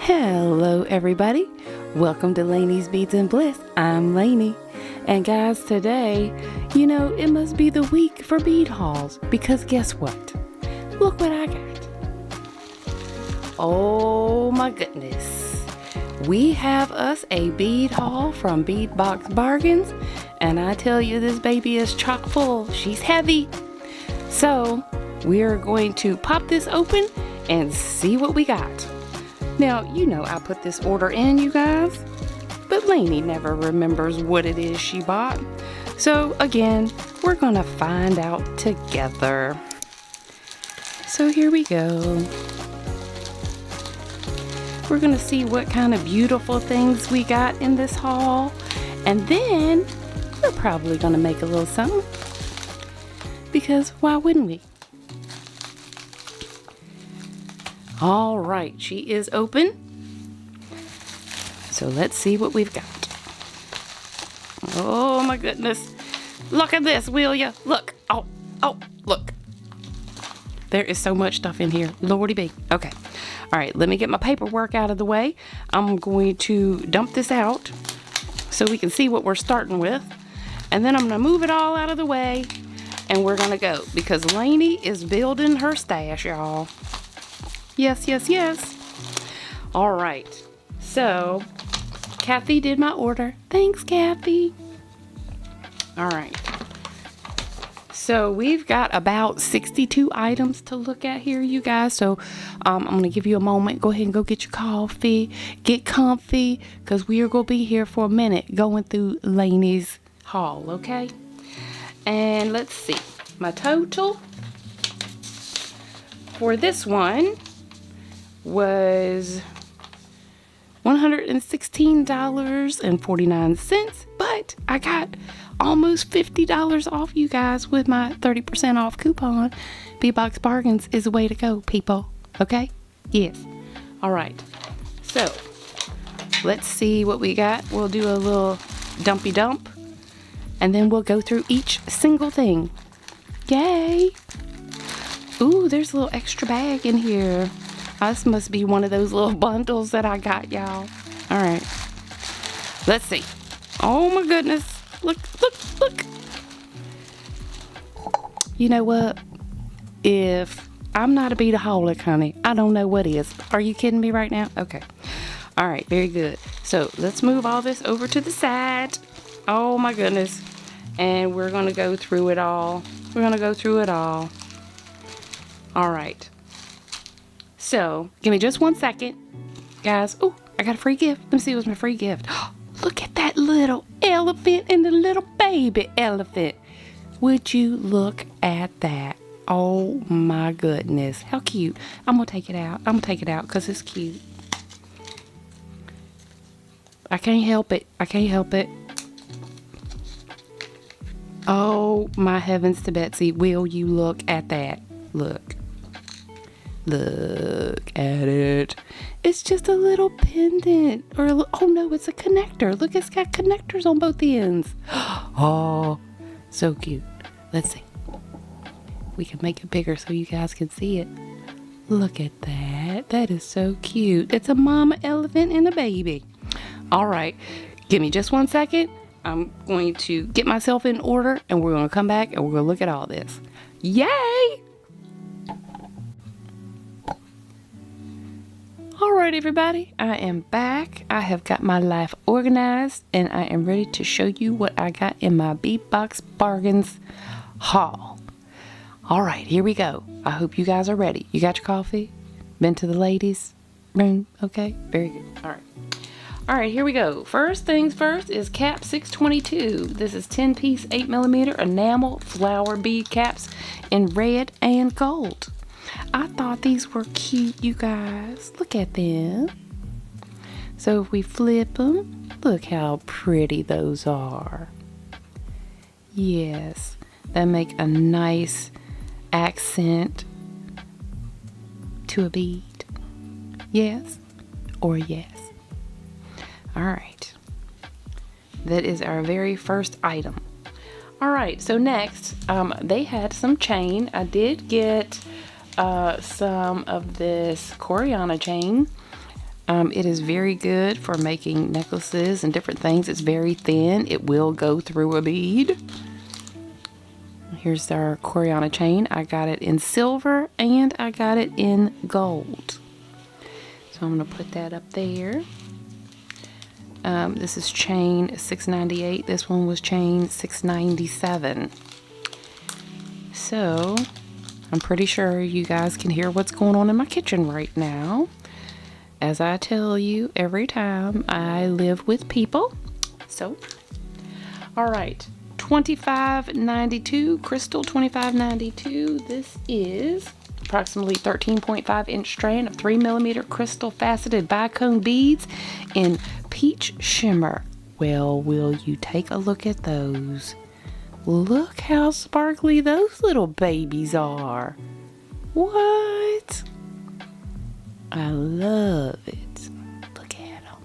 Hello everybody, welcome to Laney's Beads and Bliss. I'm Laney, and guys, today, it must be the week for bead hauls, because guess what? Look what I got. Oh my goodness, we have us a bead haul from Bead Box Bargains, and I tell you, this baby is chock full. She's heavy. So we're going to pop this open and see what we got. Now, I put this order in, you guys, but Laney never remembers what it is she bought. So again, we're gonna find out together. So here we go. We're gonna see what kind of beautiful things we got in this haul, and then we're probably gonna make a little something, because why wouldn't we? All right, she is open. So let's see what we've got. Oh my goodness. Look at this, will ya? Look. Oh, look. There is so much stuff in here. Lordy be. Okay. All right, let me get my paperwork out of the way. I'm going to dump this out so we can see what we're starting with. And then I'm gonna move it all out of the way and we're gonna go, because Laney is building her stash, y'all. Yes. All right. So, Kathy did my order. Thanks, Kathy. All right. So, we've got about 62 items to look at here, you guys. So, I'm going to give you a moment. Go ahead and go get your coffee. Get comfy, because we are going to be here for a minute going through Laney's haul, okay? And let's see. My total for this one was $116.49, but I got almost $50 off, you guys, with my 30% off coupon. Bead Box Bargains is the way to go, people. Okay? Yes. All right. So, let's see what we got. We'll do a little dumpy dump, and then we'll go through each single thing. Yay! Ooh, there's a little extra bag in here. This must be one of those little bundles that I got, y'all. All right. Let's see. Oh my goodness. Look. You know what? If I'm not a beadaholic, honey, I don't know what is. Are you kidding me right now? Okay. All right. Very good. So let's move all this over to the side. Oh my goodness. And we're going to go through it all. All right. So, give me just 1 second, guys. Oh, I got a free gift. Let me see what's my free gift. Look at that little elephant and the little baby elephant. Would you look at that? Oh my goodness. How cute. I'm going to take it out. Because it's cute. I can't help it. Oh my heavens to Betsy. Will you look at that? Look at it. It's just a little pendant, oh no, it's a connector. Look, it's got connectors on both ends. Oh, so cute. Let's see. We can make it bigger so you guys can see it. Look at that. That is so cute. It's a mama elephant and a baby. All right, give me just 1 second. I'm going to get myself in order, and we're going to come back and we're going to look at all this. Yay! Alright everybody, I am back. I have got my life organized, and I am ready to show you what I got in my Bead Box Bargains haul. Alright, here we go. I hope you guys are ready. You got your coffee? Been to the ladies' room? Okay, very good. Alright, here we go. First things first is cap 622. This is 10-piece 8mm enamel flower bead caps in red and gold. I thought these were cute, you guys. Look at them. So if we flip them, look how pretty those are. Yes, they make a nice accent to a bead. Yes or yes. All right. That is our very first item. All right, so next, they had some chain. I did get some of this Coriana chain. It is very good for making necklaces and different things. It's very thin. It will go through a bead. Here's our Coriana chain. I got it in silver and I got it in gold. So I'm going to put that up there. This is chain 698. This one was chain 697. So I'm pretty sure you guys can hear what's going on in my kitchen right now. As I tell you every time, I live with people. So, all right, 2592, crystal 2592. This is approximately 13.5 inch strand of 3mm crystal faceted bicone beads in peach shimmer. Well, will you take a look at those? Look how sparkly those little babies are. What? I love it. Look at them.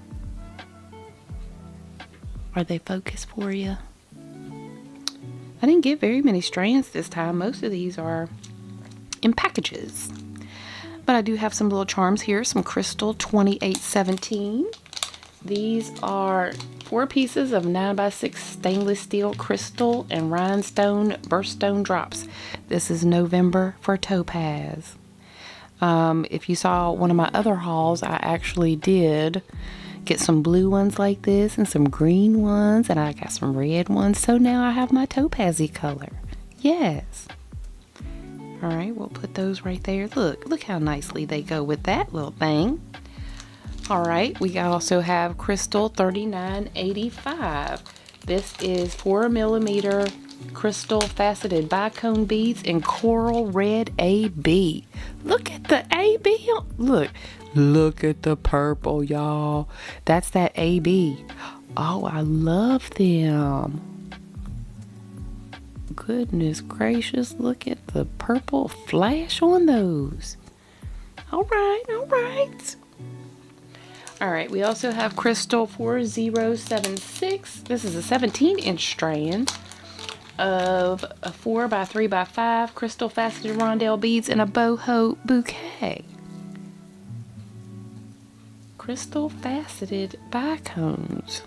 Are they focused for you? I didn't get very many strands this time. Most of these are in packages. But I do have some little charms here. Some crystal 2817. These are 4 pieces of 9x6 stainless steel crystal and rhinestone birthstone drops. This is November for topaz. If you saw one of my other hauls, I actually did get some blue ones like this and some green ones, and I got some red ones. So now I have my topazzy color. Yes. All right, we'll put those right there. Look how nicely they go with that little thing. All right, we also have crystal 3985. This is 4mm crystal faceted bicone beads in coral red AB. Look at the AB. Look at the purple, y'all. That's that AB. Oh, I love them. Goodness gracious, look at the purple flash on those. All right, all right. All right, we also have crystal 4076. This is a 17-inch strand of a 4x3x5 crystal faceted rondelle beads in a boho bouquet. Crystal faceted bicones.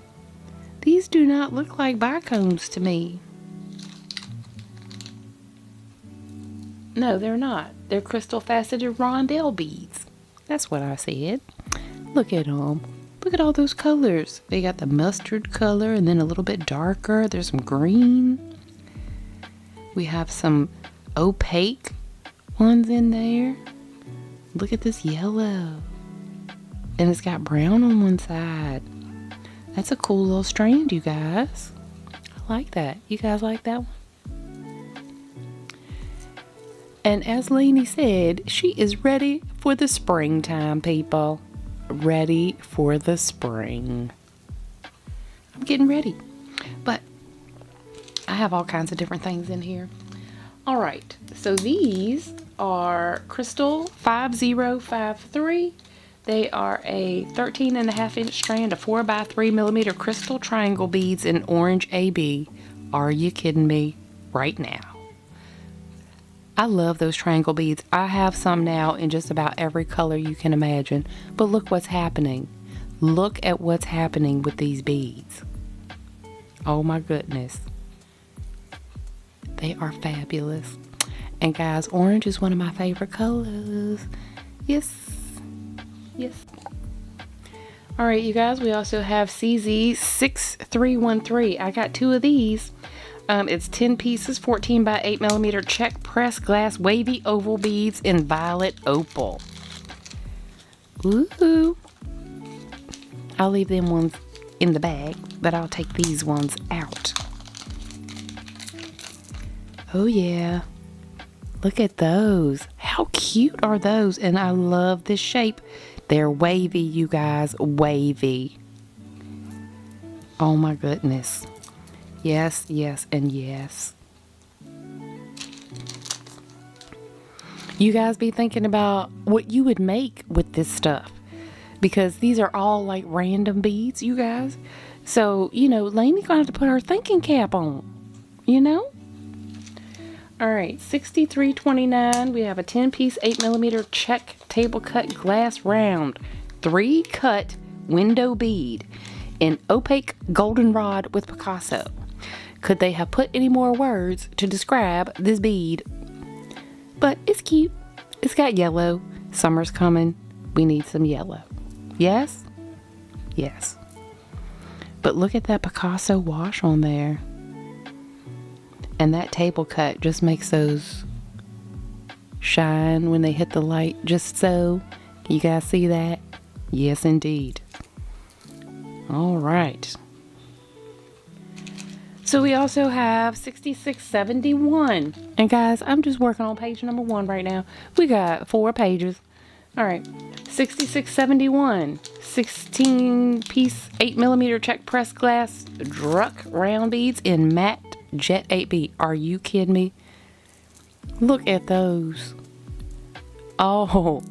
These do not look like bicones to me. No, they're not. They're crystal faceted rondelle beads. That's what I said. Look at them. Look at all those colors. They got the mustard color and then a little bit darker. There's some green. We have some opaque ones in there. Look at this yellow. And it's got brown on one side. That's a cool little strand, you guys. I like that. You guys like that one? And as Laney said, she is ready for the springtime, people. Ready for the spring. I'm getting ready. But I have all kinds of different things in here. All right. So these are crystal 5053. They are a 13.5-inch strand of 4x3mm crystal triangle beads in orange AB. Are you kidding me? Right now. I love those triangle beads. I have some now in just about every color you can imagine. But look what's happening. Look at what's happening with these beads. Oh my goodness. They are fabulous. And guys, orange is one of my favorite colors. Yes. Yes. All right, you guys, we also have CZ6313. I got 2 of these. It's 10 pieces, 14x8mm check press glass wavy oval beads in violet opal. Ooh. I'll leave them ones in the bag, but I'll take these ones out. Oh yeah. Look at those. How cute are those? And I love this shape. They're wavy, you guys. Wavy. Oh my goodness. Yes, yes, and yes. You guys be thinking about what you would make with this stuff. Because these are all like random beads, you guys. So, you know, Laney's gonna have to put her thinking cap on. You know? Alright, 6329. We have a 10-piece 8mm check table cut glass round. 3-cut window bead in opaque goldenrod with Picasso. Could they have put any more words to describe this bead? But it's cute. It's got yellow. Summer's coming. We need some yellow. Yes? Yes. But look at that Picasso wash on there. And that table cut just makes those shine when they hit the light just so. You guys see that? Yes, indeed. All right. So we also have 6671. And guys, I'm just working on page number 1 right now. We got 4 pages. All right. 6671. 16-piece 8mm check press glass Druck round beads in matte jet 8B. Are you kidding me? Look at those. Oh,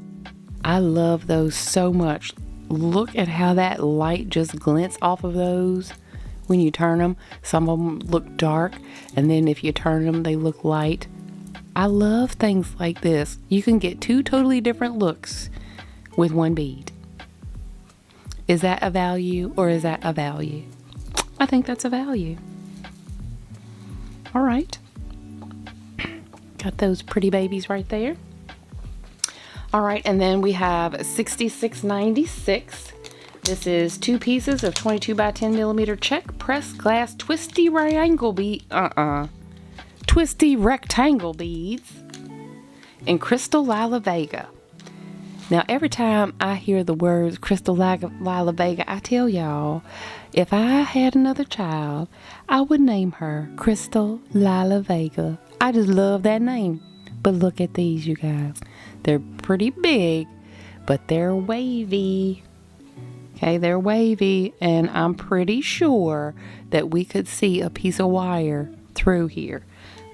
I love those so much. Look at how that light just glints off of those when you turn them. Some of them look dark, and then if you turn them, they look light. I love things like this. You can get 2 totally different looks with 1 bead. Is that a value or is that a value? I think that's a value. All right. Got those pretty babies right there. All right, and then we have 6696. This is 2 pieces of 22 by 10 millimeter check press glass twisty rectangle beads in crystal Lila Vega. Now, every time I hear the words crystal Lila Vega, I tell y'all, if I had another child, I would name her Crystal Lila Vega. I just love that name. But look at these, you guys. They're pretty big, but they're wavy. Okay, they're wavy, and I'm pretty sure that we could see a piece of wire through here.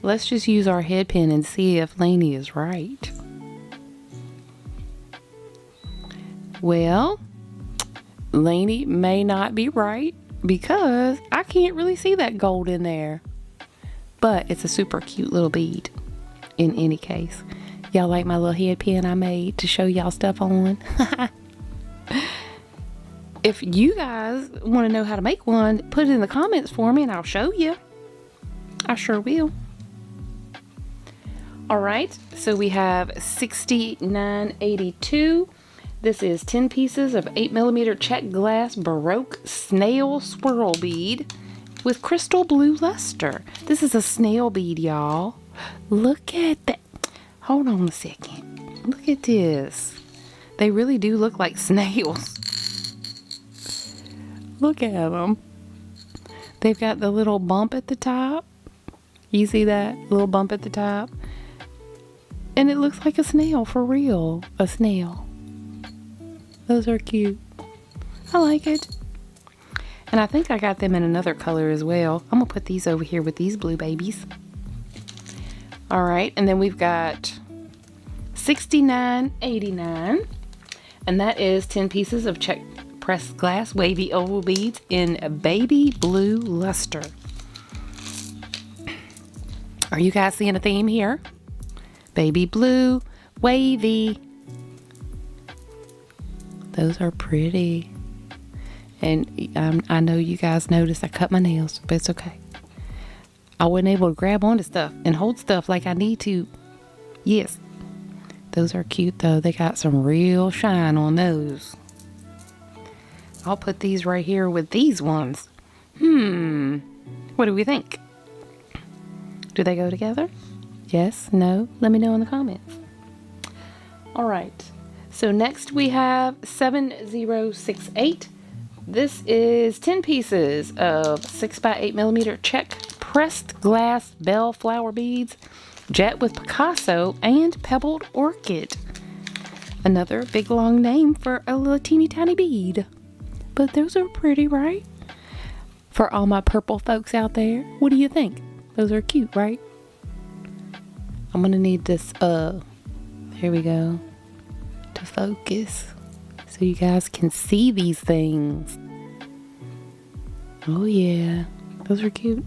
Let's just use our head pin and see if Laney is right. Well, Laney may not be right because I can't really see that gold in there. But it's a super cute little bead in any case. Y'all like my little head pin I made to show y'all stuff on? If you guys want to know how to make one, put it in the comments for me and I'll show you. I sure will. All right, so we have 6982. This is 10 pieces of 8mm check glass Baroque snail swirl bead with crystal blue luster. This is a snail bead, y'all. Look at that. Hold on a second. Look at this. They really do look like snails. Look at them. They've got the little bump at the top. You see that little bump at the top? And it looks like a snail, for real. A snail. Those are cute. I like it. And I think I got them in another color as well. I'm going to put these over here with these blue babies. All right, and then we've got 6989. And that is 10 pieces of check pressed glass wavy oval beads in baby blue luster. Are you guys seeing a theme here? Baby blue, wavy. Those are pretty. And I know you guys noticed I cut my nails, but it's okay. I wasn't able to grab onto stuff and hold stuff like I need to. Yes. Those are cute though. They got some real shine on those. I'll put these right here with these ones. What do we think? Do they go together? Yes? No? Let me know in the comments. All right. So next we have 7068. This is 10 pieces of 6x8mm check pressed glass bellflower beads, jet with Picasso, and pebbled orchid. Another big long name for a little teeny tiny bead. But those are pretty, right? For all my purple folks out there, what do you think? Those are cute, right? I'm gonna need this, here we go, to focus so you guys can see these things. Oh yeah, those are cute.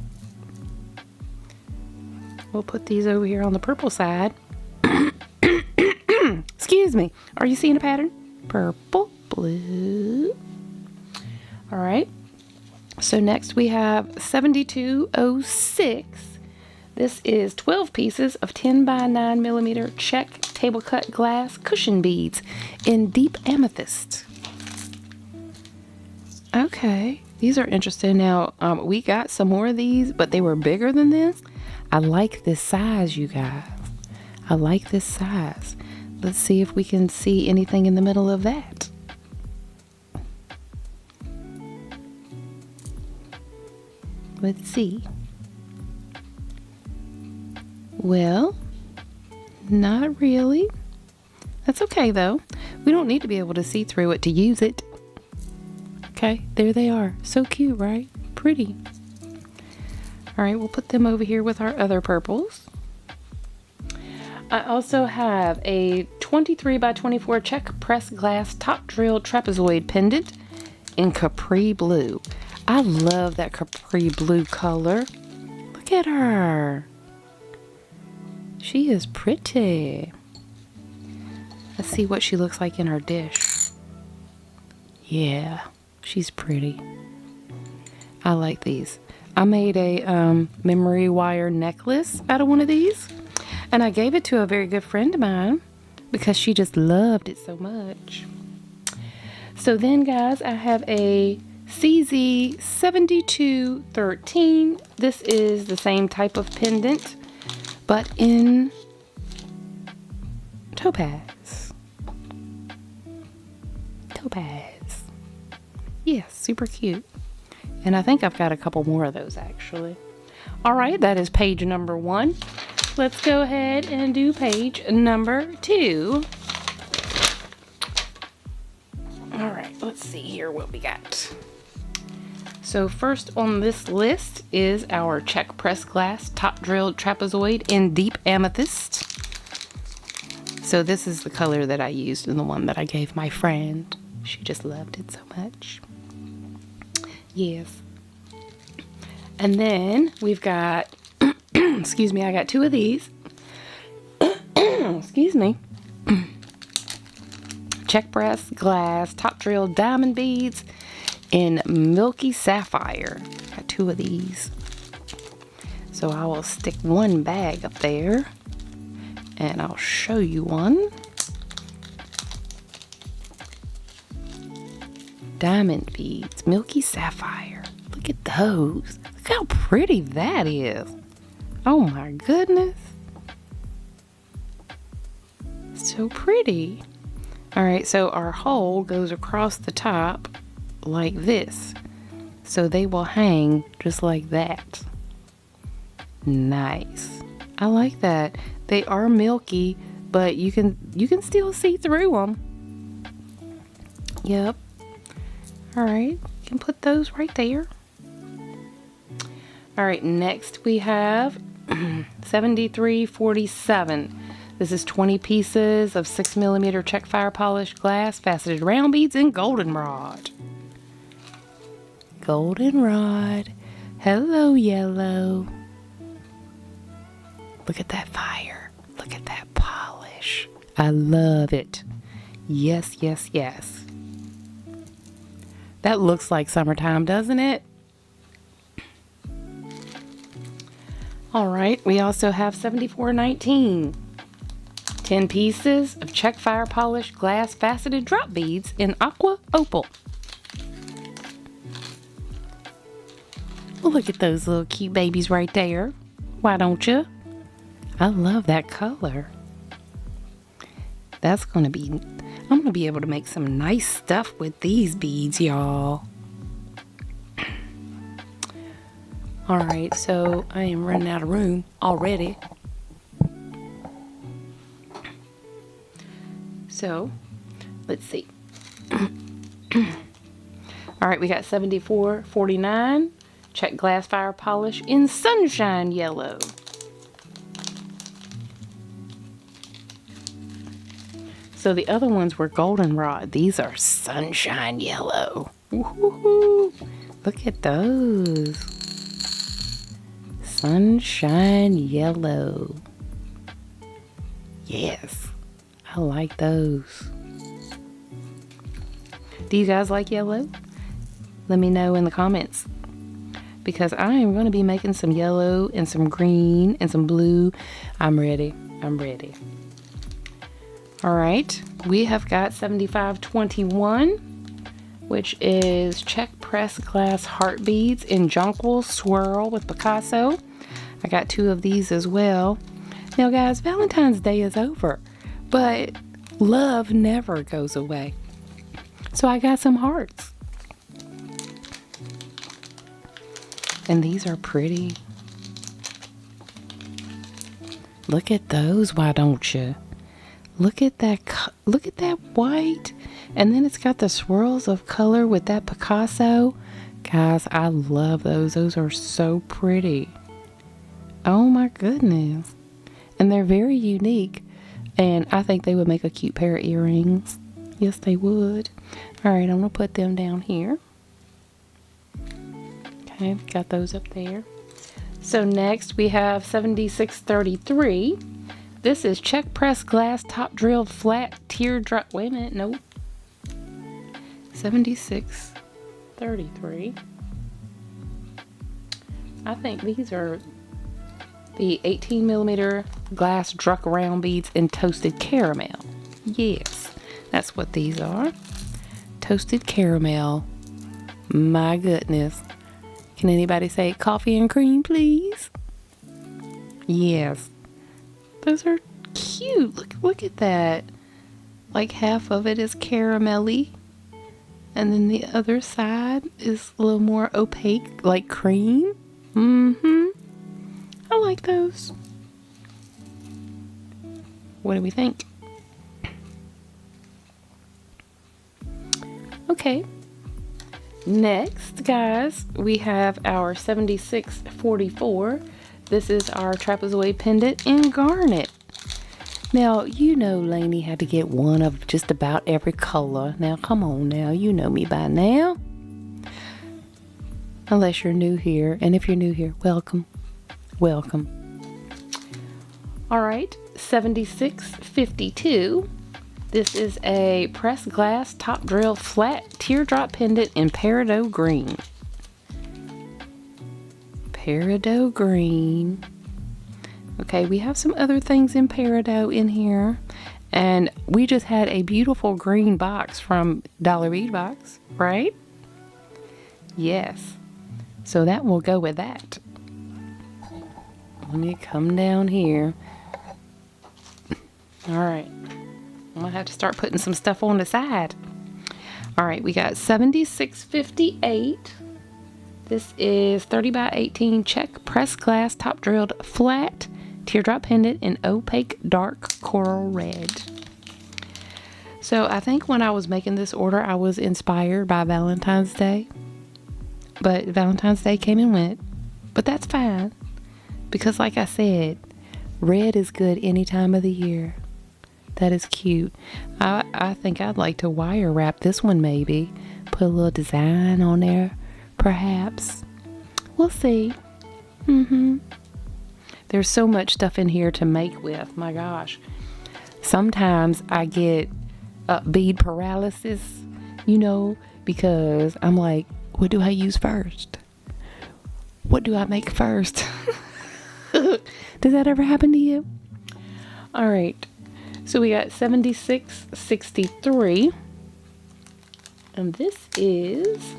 We'll put these over here on the purple side. Excuse me. Are you seeing a pattern? Purple, blue. All right. So next we have 7206. This is 12 pieces of 10 by 9 millimeter check table cut glass cushion beads in deep amethyst. Okay, these are interesting. Now, we got some more of these, but they were bigger than this. I like this size, you guys. I like this size. Let's see if we can see anything in the middle of that. Let's see. Well, not really. That's okay though. We don't need to be able to see through it to use it. Okay, there they are. So cute, right? Pretty. All right, we'll put them over here with our other purples. I also have a 23 by 24 check press glass top drill trapezoid pendant in capri blue. I love that capri blue color. Look at her. She is pretty. Let's see what she looks like in her dish. Yeah, she's pretty. I like these. I made a memory wire necklace out of one of these, and I gave it to a very good friend of mine because she just loved it so much. So then, guys, I have a CZ7213. This is the same type of pendant, but in topaz. Topaz. Yes, super cute. And I think I've got a couple more of those actually. All right, that is page number 1. Let's go ahead and do page number 2. All right, let's see here what we got. So first on this list is our check press glass top drilled trapezoid in deep amethyst. So this is the color that I used in the one that I gave my friend. She just loved it so much. Yes. And then we've got, excuse me, I got 2 of these. Excuse me. Check press glass top drill diamond beads in milky sapphire. Got 2 of these. So I will stick one bag up there and I'll show you one. Diamond beads, milky sapphire. Look at those. Look how pretty that is. Oh my goodness. So pretty. All right, so our hole goes across the top like this. So they will hang just like that. Nice. I like that. They are milky, but you can still see through them. Yep. All right, you can put those right there. All right, next we have 7347. This is 20 pieces of 6 millimeter check fire polished glass, faceted round beads, and goldenrod. Goldenrod. Hello, yellow. Look at that fire. Look at that polish. I love it. Yes, yes, yes. That looks like summertime, doesn't it? All right, we also have 7419. 10 pieces of check fire polished glass faceted drop beads in aqua opal. Well, look at those little cute babies right there. Why don't you? I love that color. That's going to be... I'm going to be able to make some nice stuff with these beads, y'all. All right, so I am running out of room already. So, let's see. All right, we got 7449. Check glass fire polish in sunshine yellow. So the other ones were goldenrod. These are sunshine yellow. Woo-hoo-hoo. Look at those. Sunshine yellow. Yes, I like those. Do you guys like yellow? Let me know in the comments, because I am going to be making some yellow and some green and some blue. I'm ready. I'm ready. All right, we have got 7521, which is check press glass heart beads in jonquil swirl with Picasso. I got 2 of these as well. Now guys, Valentine's Day is over, but love never goes away. So I got some hearts. And these are pretty. Look at those, why don't you? Look at that white. And then it's got the swirls of color with that Picasso. Guys, I love those. Those are so pretty. Oh my goodness. And they're very unique. And I think they would make a cute pair of earrings. Yes, they would. All right, I'm going to put them down here. Okay, got those up there. So next we have 7633. This is check press glass top drilled flat teardrop. Wait a minute, nope. 7633. I think these are the 18 millimeter glass Druck round beads in toasted caramel. Yes, that's what these are. Toasted caramel. My goodness. Can anybody say coffee and cream, please? Yes. Those are cute. Look at that. Like half of it is caramelly. And then the other side is a little more opaque, like cream. I like those. What do we think? Okay. Next, guys, we have our 7644. This is our trapezoid pendant in garnet. Now, you know Laney had to get one of just about every color. Now, come on now. You know me by now. Unless you're new here. And if you're new here, welcome. Welcome. All right, 7652. This is a pressed glass top drill flat teardrop pendant in peridot green. Peridot green. Okay, we have some other things in peridot in here. And we just had a beautiful green box from Dollar Bead Box, right? Yes. So that will go with that. Let me come down here. All right. I'm gonna have to start putting some stuff on the side. All right, we got 7658. This is 30 by 18 check pressed glass top drilled flat teardrop pendant in opaque dark coral red. So I think when I was making this order, I was inspired by Valentine's Day. But Valentine's Day came and went. But that's fine. Because like I said, red is good any time of the year. That is cute. I think I'd like to wire wrap this one maybe. Put a little design on there, perhaps. We'll see. There's so much stuff in here to make with. My gosh. Sometimes I get bead paralysis, you know, because I'm like, what do I use first? What do I make first? Does that ever happen to you? All right. So we got 7663. And this is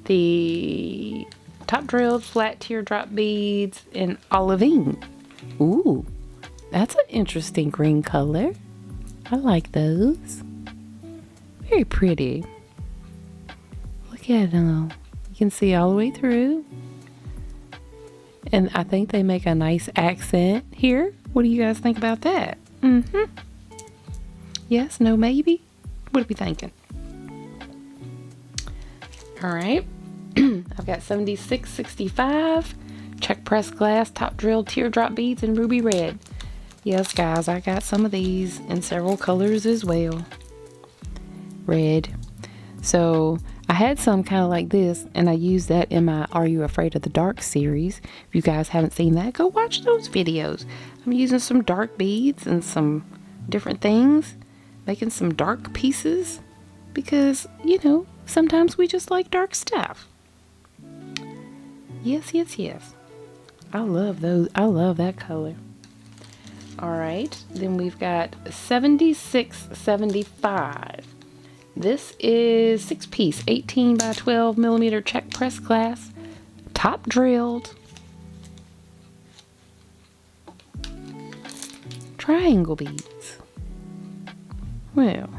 the top drilled flat teardrop beads in olivine. Ooh, that's an interesting green color. I like those. Very pretty. Look at them. You can see all the way through. And I think they make a nice accent here. What do you guys think about that? Yes, no, maybe? What are we thinking? All right. I've got 7665 check press glass top drilled teardrop beads in ruby red. Yes, guys, I got some of these in several colors as well. Red. So I had some kind of like this, and I used that in my Are You Afraid of the Dark series. If you guys haven't seen that, go watch those videos. I'm using some dark beads and some different things, making some dark pieces, because, you know, sometimes we just like dark stuff. Yes, yes, yes. I love those. I love that color. All right, then we've got 7675. This is 6-piece, 18 by 12 millimeter check press glass, top drilled, triangle beads. Well,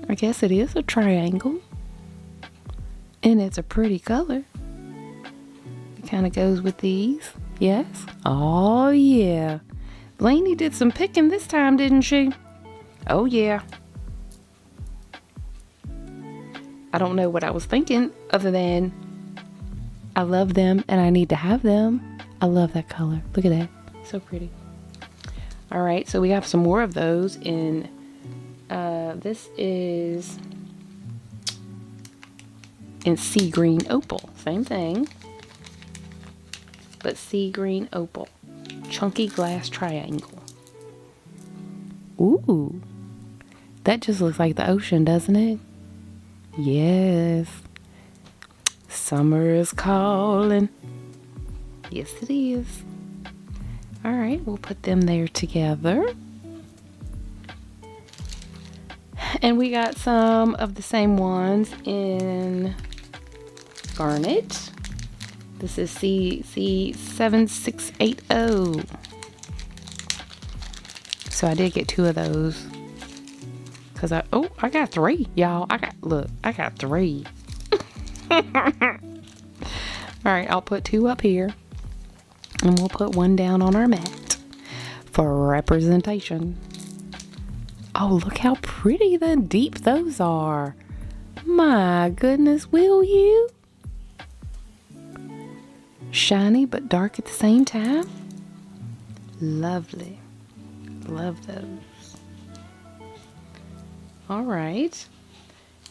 I guess it is a triangle, and it's a pretty color. It kind of goes with these. Yes. Oh, yeah. Laney did some picking this time, didn't she? Oh, yeah. I don't know what I was thinking other than I love them and I need to have them. I love that color. Look at that. So pretty. All right. So we have some more of those in, this is in sea green opal. Same thing. But sea green opal, chunky glass triangle. Ooh, that just looks like the ocean, doesn't it? Yes, summer is calling. Yes, it is. All right, we'll put them there together. And we got some of the same ones in garnet. This is C7680. So I did get 2 of those. Cause I got 3, y'all. I got 3. All right, I'll put 2 up here. And we'll put 1 down on our mat for representation. Oh, look how pretty the deep those are. My goodness, will you? Shiny but dark at the same time. Lovely. Love those. All right.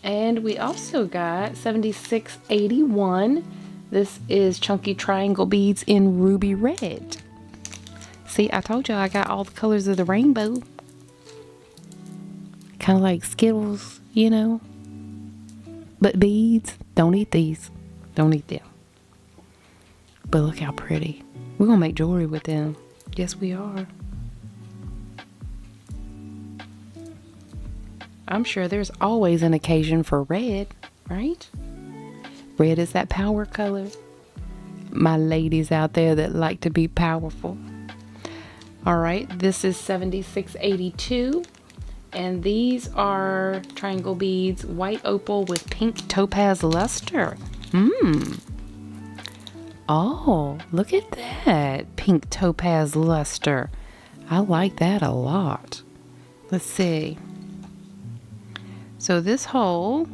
And we also got 7681. This is chunky triangle beads in ruby red. See, I told you I got all the colors of the rainbow. Kind of like Skittles, you know. But beads, don't eat these. Don't eat them. But look how pretty. We're going to make jewelry with them. Yes, we are. I'm sure there's always an occasion for red, right? Red is that power color. My ladies out there that like to be powerful. All right, this is 7682. And these are triangle beads, white opal with pink topaz luster. Oh, look at that. Pink topaz luster. I like that a lot. Let's see. So this hole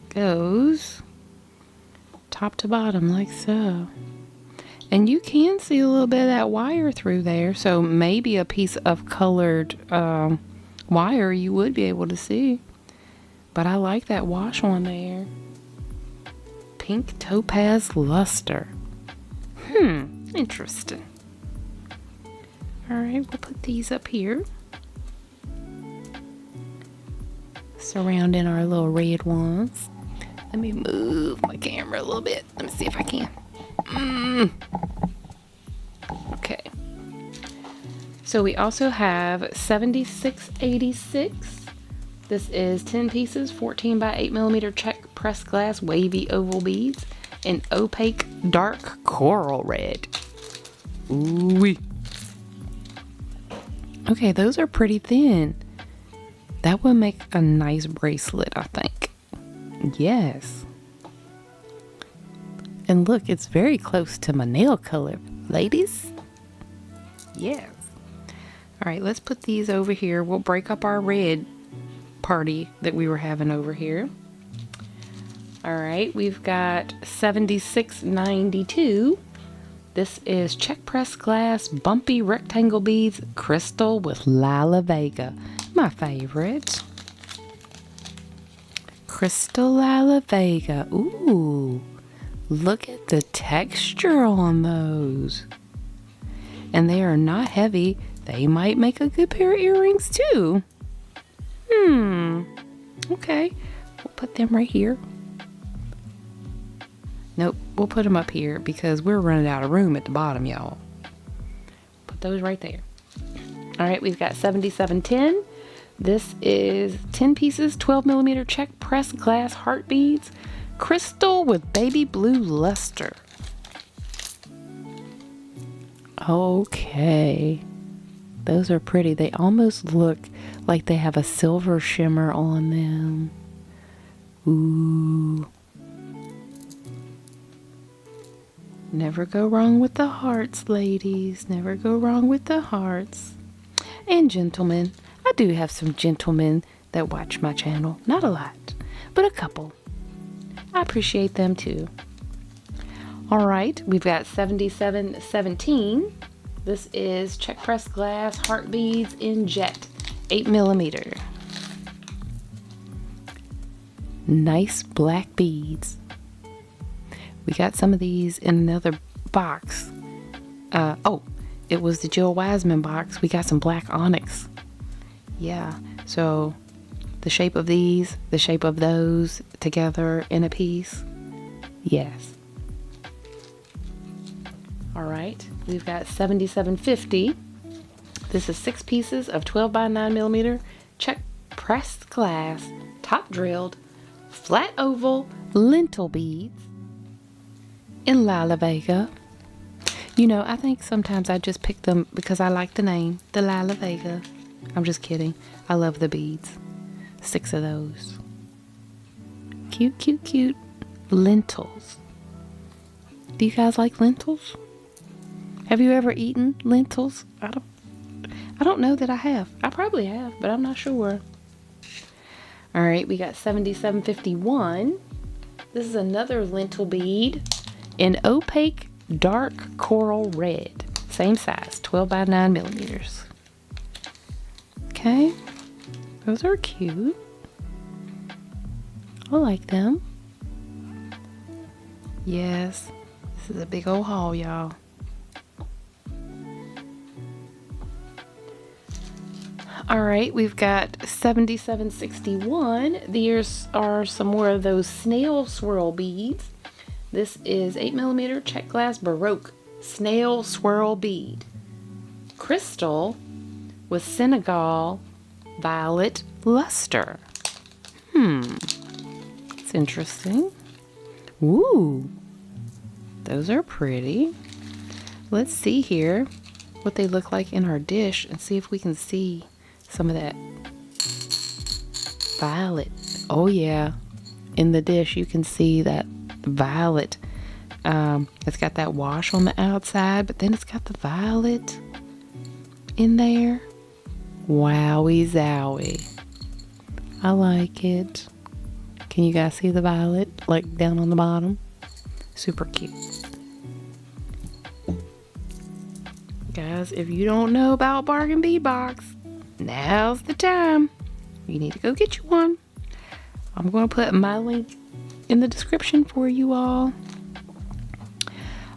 goes top to bottom like so. And you can see a little bit of that wire through there. So maybe a piece of colored wire you would be able to see. But I like that wash on there. Pink topaz luster. Interesting. All right, we'll put these up here. Surrounding our little red ones. Let me move my camera a little bit. Let me see if I can. Okay. So we also have 7686. This is 10 pieces, 14 by 8 millimeter check pressed glass wavy oval beads in opaque dark coral red. Ooh-wee. Okay, those are pretty thin. That would make a nice bracelet, I think. Yes. And look, it's very close to my nail color. Ladies? Yes. All right, let's put these over here. We'll break up our red party that we were having over here. All right, we've got 7692. This is check press glass bumpy rectangle beads crystal with Lila Vega. My favorite. Crystal La Vega. Ooh, look at the texture on those. And they are not heavy. They might make a good pair of earrings too. Okay, we'll put them right here. Nope, we'll put them up here because we're running out of room at the bottom, y'all. Put those right there. All right, we've got 7710. This is 10 pieces, 12 millimeter check press glass heart beads, crystal with baby blue luster. Okay, those are pretty. They almost look like they have a silver shimmer on them. Ooh. Never go wrong with the hearts, ladies. Never go wrong with the hearts. And gentlemen. I do have some gentlemen that watch my channel. Not a lot, but a couple. I appreciate them too. All right, we've got 7717. This is check press glass heart beads in jet, 8 millimeter. Nice black beads. We got some of these in another box. It was the Jill Wiseman box. We got some black onyx. Yeah, so the shape of these, the shape of those together in a piece. Yes. All right, we've got 7750. This is 6 pieces of 12 by 9 millimeter check pressed glass, top drilled, flat oval lentil beads in La Vega. You know, I think sometimes I just pick them because I like the name, the La Vega. I'm just kidding. I love the beads. 6 of those. Cute, cute, cute. Lentils. Do you guys like lentils? Have you ever eaten lentils? I don't know that I have. I probably have, but I'm not sure. All right, we got 7751. This is another lentil bead in opaque dark coral red. Same size, 12 by 9 millimeters. Okay, those are cute. I like them. Yes, this is a big old haul, y'all. All right, we've got 7761. These are some more of those snail swirl beads. This is 8 millimeter check glass Baroque snail swirl bead. Crystal with Senegal violet luster. It's interesting. Ooh, those are pretty. Let's see here what they look like in our dish and see if we can see some of that violet. Oh yeah, in the dish you can see that violet. It's got that wash on the outside, but then it's got the violet in there. Wowie zowie. I like it. Can you guys see the violet like down on the bottom? Super cute. Guys, if you don't know about Bargain Bead Box, now's the time. You need to go get you one. I'm going to put my link in the description for you all.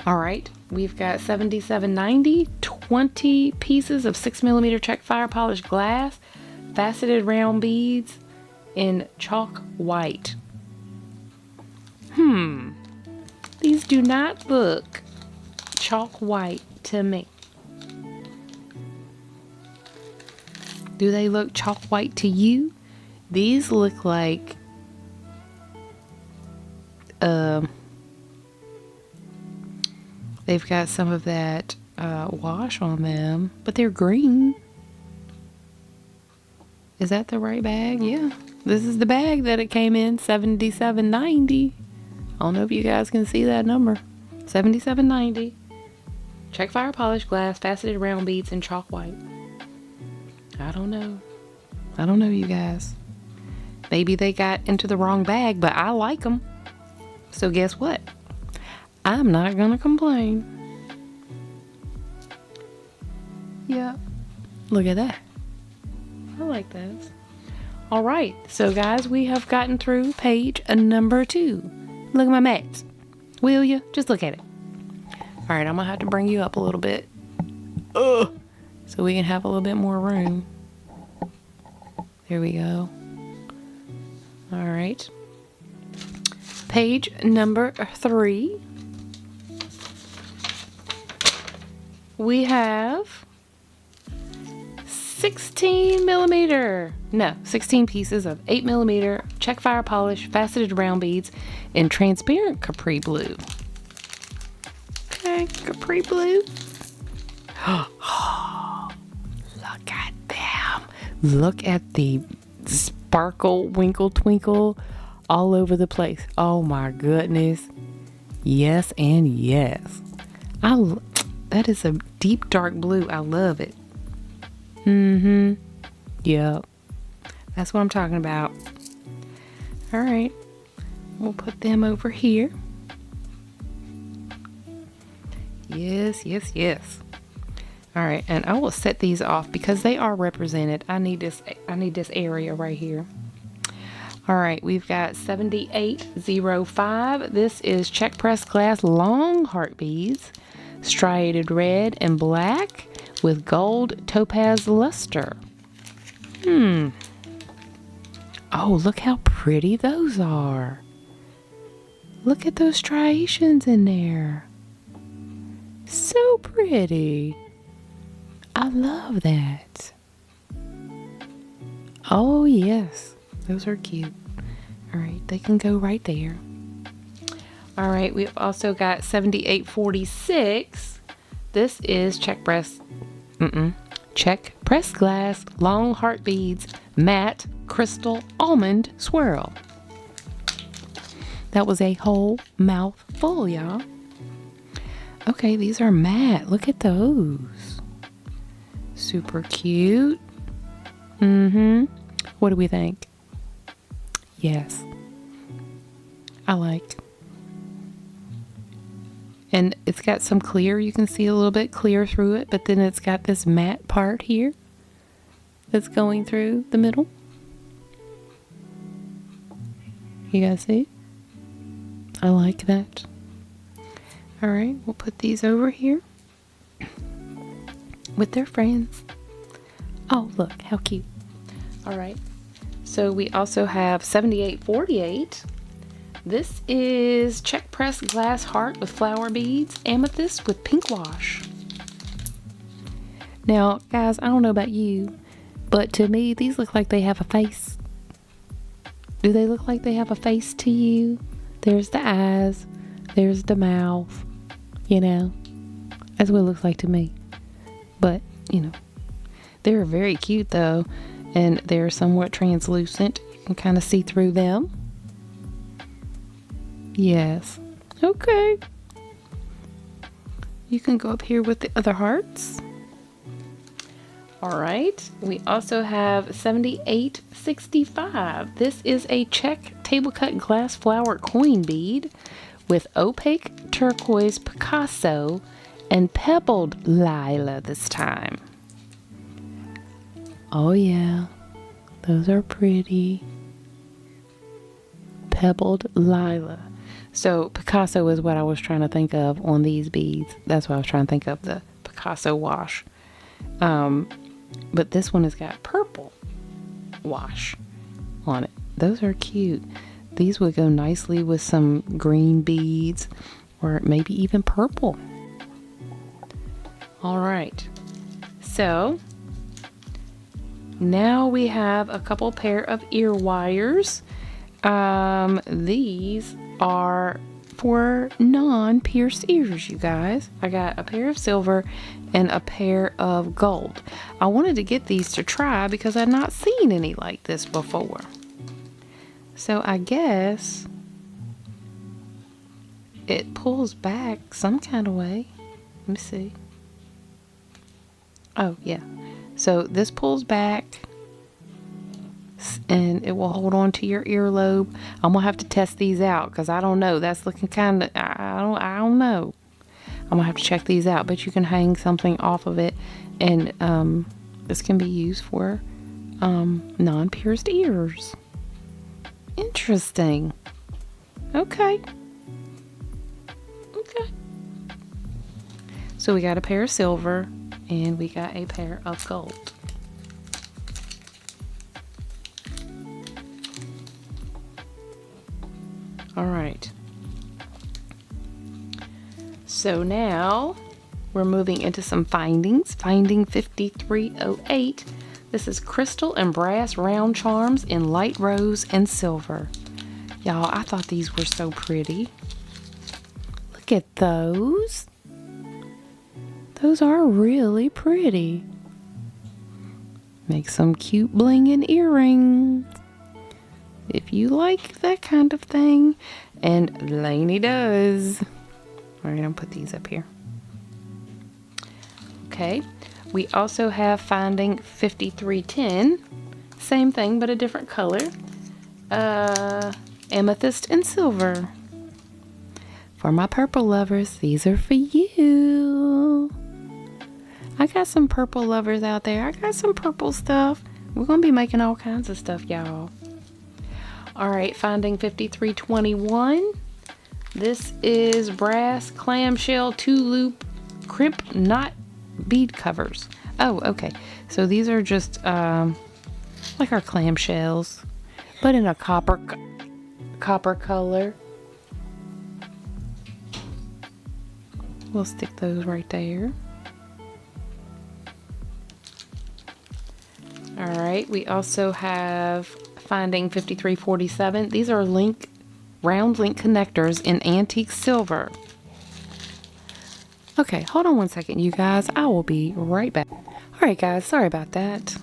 All right, we've got 7790, 20 pieces of 6 millimeter check fire polished glass, faceted round beads in chalk white. These do not look chalk white to me. Do they look chalk white to you? These look like they've got some of that wash on them, but they're green. Is that the right bag? Yeah, this is the bag that it came in, 7790. I don't know if you guys can see that number. 7790. Check fire polished glass, faceted round beads in chalk white. I don't know, you guys. Maybe they got into the wrong bag, but I like them. So guess what? I'm not gonna complain. Yeah, look at that. I like that. All right, so guys, we have gotten through page number 2. Look at my mats. Will you? Just look at it. All right, I'm gonna have to bring you up a little bit. So we can have a little bit more room. There we go. All right. Page number 3. We have 16 pieces of 8mm check fire polish faceted round beads in transparent capri blue. Okay, capri blue. Oh, look at them. Look at the sparkle, winkle, twinkle all over the place. Oh my goodness. Yes and yes. That is a deep dark blue. I love it. Yep. That's what I'm talking about. All right. We'll put them over here. Yes. All right, and I will set these off because they are represented. I need this area right here. All right, we've got 7805. This is check press glass long heart beads, striated red and black with gold topaz luster. Oh, look how pretty those are. Look at those striations in there. So pretty. I love that. Oh, yes. Those are cute. All right, they can go right there. All right, we've also got 7846. This is check press glass long heart beads matte crystal almond swirl. That was a whole mouthful, y'all. Okay, these are matte. Look at those. Super cute. What do we think? Yes. I like. And it's got some clear. You can see a little bit clear through it, but then it's got this matte part here that's going through the middle. You guys see? I like that. All right, we'll put these over here with their friends. Oh, look how cute. All right, so we also have 7848. This is check press glass heart with flower beads, amethyst with pink wash. Now, guys, I don't know about you, but to me, these look like they have a face. Do they look like they have a face to you? There's the eyes, there's the mouth, you know. That's what it looks like to me. But, you know, they're very cute though, and they're somewhat translucent. You can kind of see through them. Yes. Okay. You can go up here with the other hearts. All right. We also have 7865. This is a check table cut glass flower coin bead with opaque turquoise Picasso and pebbled lila this time. Oh yeah, those are pretty. Pebbled lila. So Picasso is what I was trying to think of on these beads. That's what I was trying to think of, the Picasso wash. But this one has got purple wash on it. Those are cute. These would go nicely with some green beads or maybe even purple. All right. So now we have a couple pair of ear wires. These are for non-pierced ears, you guys. I got a pair of silver and a pair of gold. I wanted to get these to try because I've not seen any like this before. So I guess it pulls back some kind of way. Let me see. Oh, yeah. So this pulls back and it will hold on to your earlobe. I'm gonna have to test these out because I don't know. That's looking kind of, I don't know. I'm gonna have to check these out, but you can hang something off of it, and this can be used for non-pierced ears. Interesting. Okay. Okay. So we got a pair of silver and we got a pair of gold. All right. So now we're moving into some findings. Finding 5308. This is crystal and brass round charms in light rose and silver. Y'all, I thought these were so pretty. Look at those. Those are really pretty. Make some cute bling and earrings if you like that kind of thing. And Laney does. All right, I'll put these up here. Okay, we also have Finding 5310. Same thing, but a different color. Amethyst and silver. For my purple lovers, these are for you. I got some purple lovers out there. I got some purple stuff. We're going to be making all kinds of stuff, y'all. All right, Finding 5321. This is brass clamshell 2-loop crimp knot bead covers. Oh, okay. So these are just like our clamshells, but in a copper color. We'll stick those right there. All right, we also have Finding 5347. These are round link connectors in antique silver. Okay, hold on one second, you guys. I will be right back. All right, guys, sorry about that.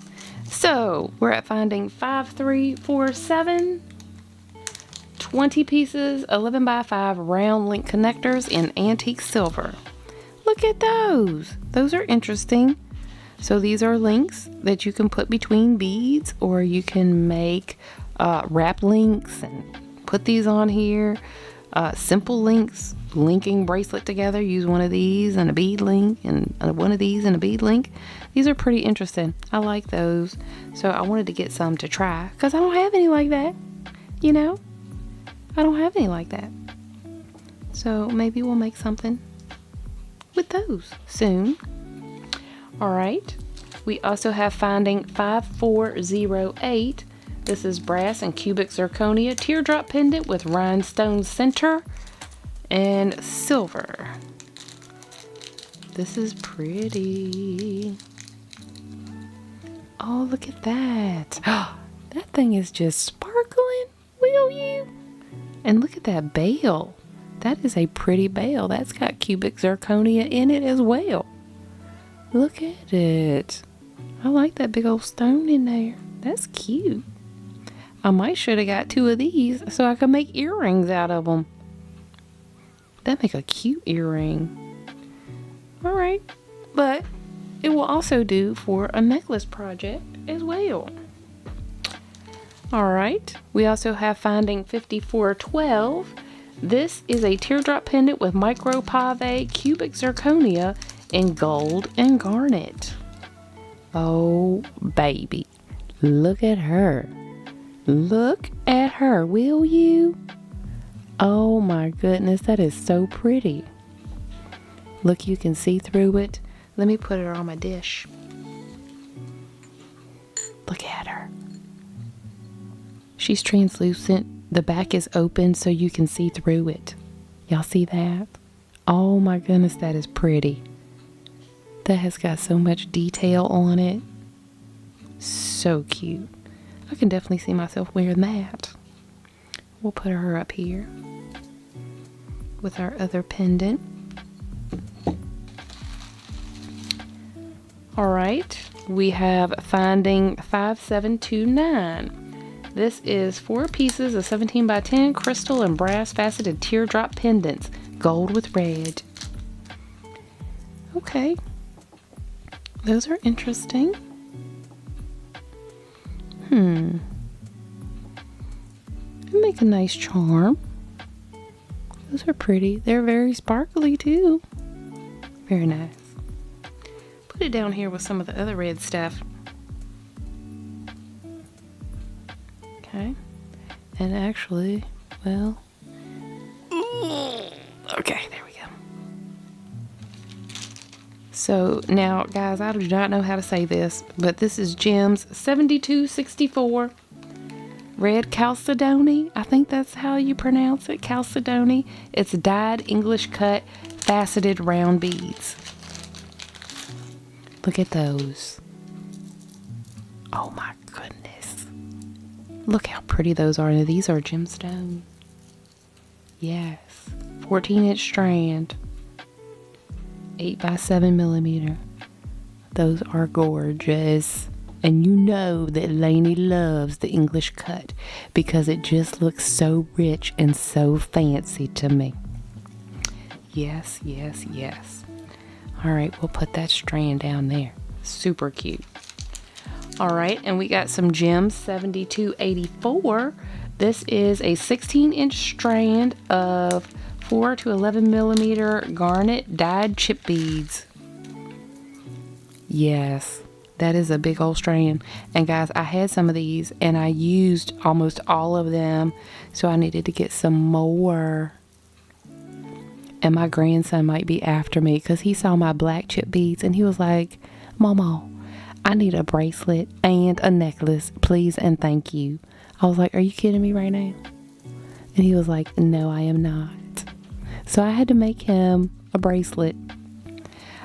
So we're at Finding 5347. 20 pieces, 11 by 5 round link connectors in antique silver. Look at those. Those are interesting. So these are links that you can put between beads, or you can make wrap links and put these on here. Simple links, linking bracelet together. Use one of these and a bead link, and one of these and a bead link. These are pretty interesting. I like those. So I wanted to get some to try because I don't have any like that. You know, I don't have any like that. So maybe we'll make something with those soon. All right. We also have Finding 5408. This is brass and cubic zirconia teardrop pendant with rhinestone center and silver. This is pretty. Oh, look at that. That thing is just sparkling, will you? And look at that bale. That is a pretty bale. That's got cubic zirconia in it as well. Look at it. I like that big old stone in there. That's cute. I might should have got 2 of these so I could make earrings out of them. That'd make a cute earring. All right. But it will also do for a necklace project as well. All right. We also have Finding 5412. This is a teardrop pendant with micro pave cubic zirconia in gold and garnet. Oh, baby. Look at her. Look at her, will you? Oh my goodness, that is so pretty. Look, you can see through it. Let me put her on my dish. Look at her. She's translucent. The back is open so you can see through it. Y'all see that? Oh my goodness, that is pretty. That has got so much detail on it. So cute. I can definitely see myself wearing that. We'll put her up here with our other pendant. All right, we have Finding 5729. This is 4 pieces of 17 by 10 crystal and brass faceted teardrop pendants, gold with red. Okay, those are interesting. Make a nice charm. Those are pretty. They're very sparkly too. Very nice. Put it down here with some of the other red stuff. Okay. And actually, well, okay, there we go. So now, guys, I do not know how to say this, but this is Gem's 7264 Red Chalcedony. I think that's how you pronounce it, Chalcedony. It's dyed English cut faceted round beads. Look at those. Oh my goodness. Look how pretty those are. Now, these are gemstones. Yes. 14-inch strand. 8 by 7 millimeter. Those are gorgeous. And you know that Laney loves the English cut because it just looks so rich and so fancy to me. Yes, yes, yes. All right, we'll put that strand down there. Super cute. All right, and we got some Gems 7284. This is a 16-inch strand of 4 to 11 millimeter garnet dyed chip beads. Yes, that is a big old strand. And guys, I had some of these and I used almost all of them, so I needed to get some more. And my grandson might be after me because he saw my black chip beads and he was like, Mama, I need a bracelet and a necklace, please and thank you. I was like, are you kidding me right now? And he was like, no, I am not. So I had to make him a bracelet.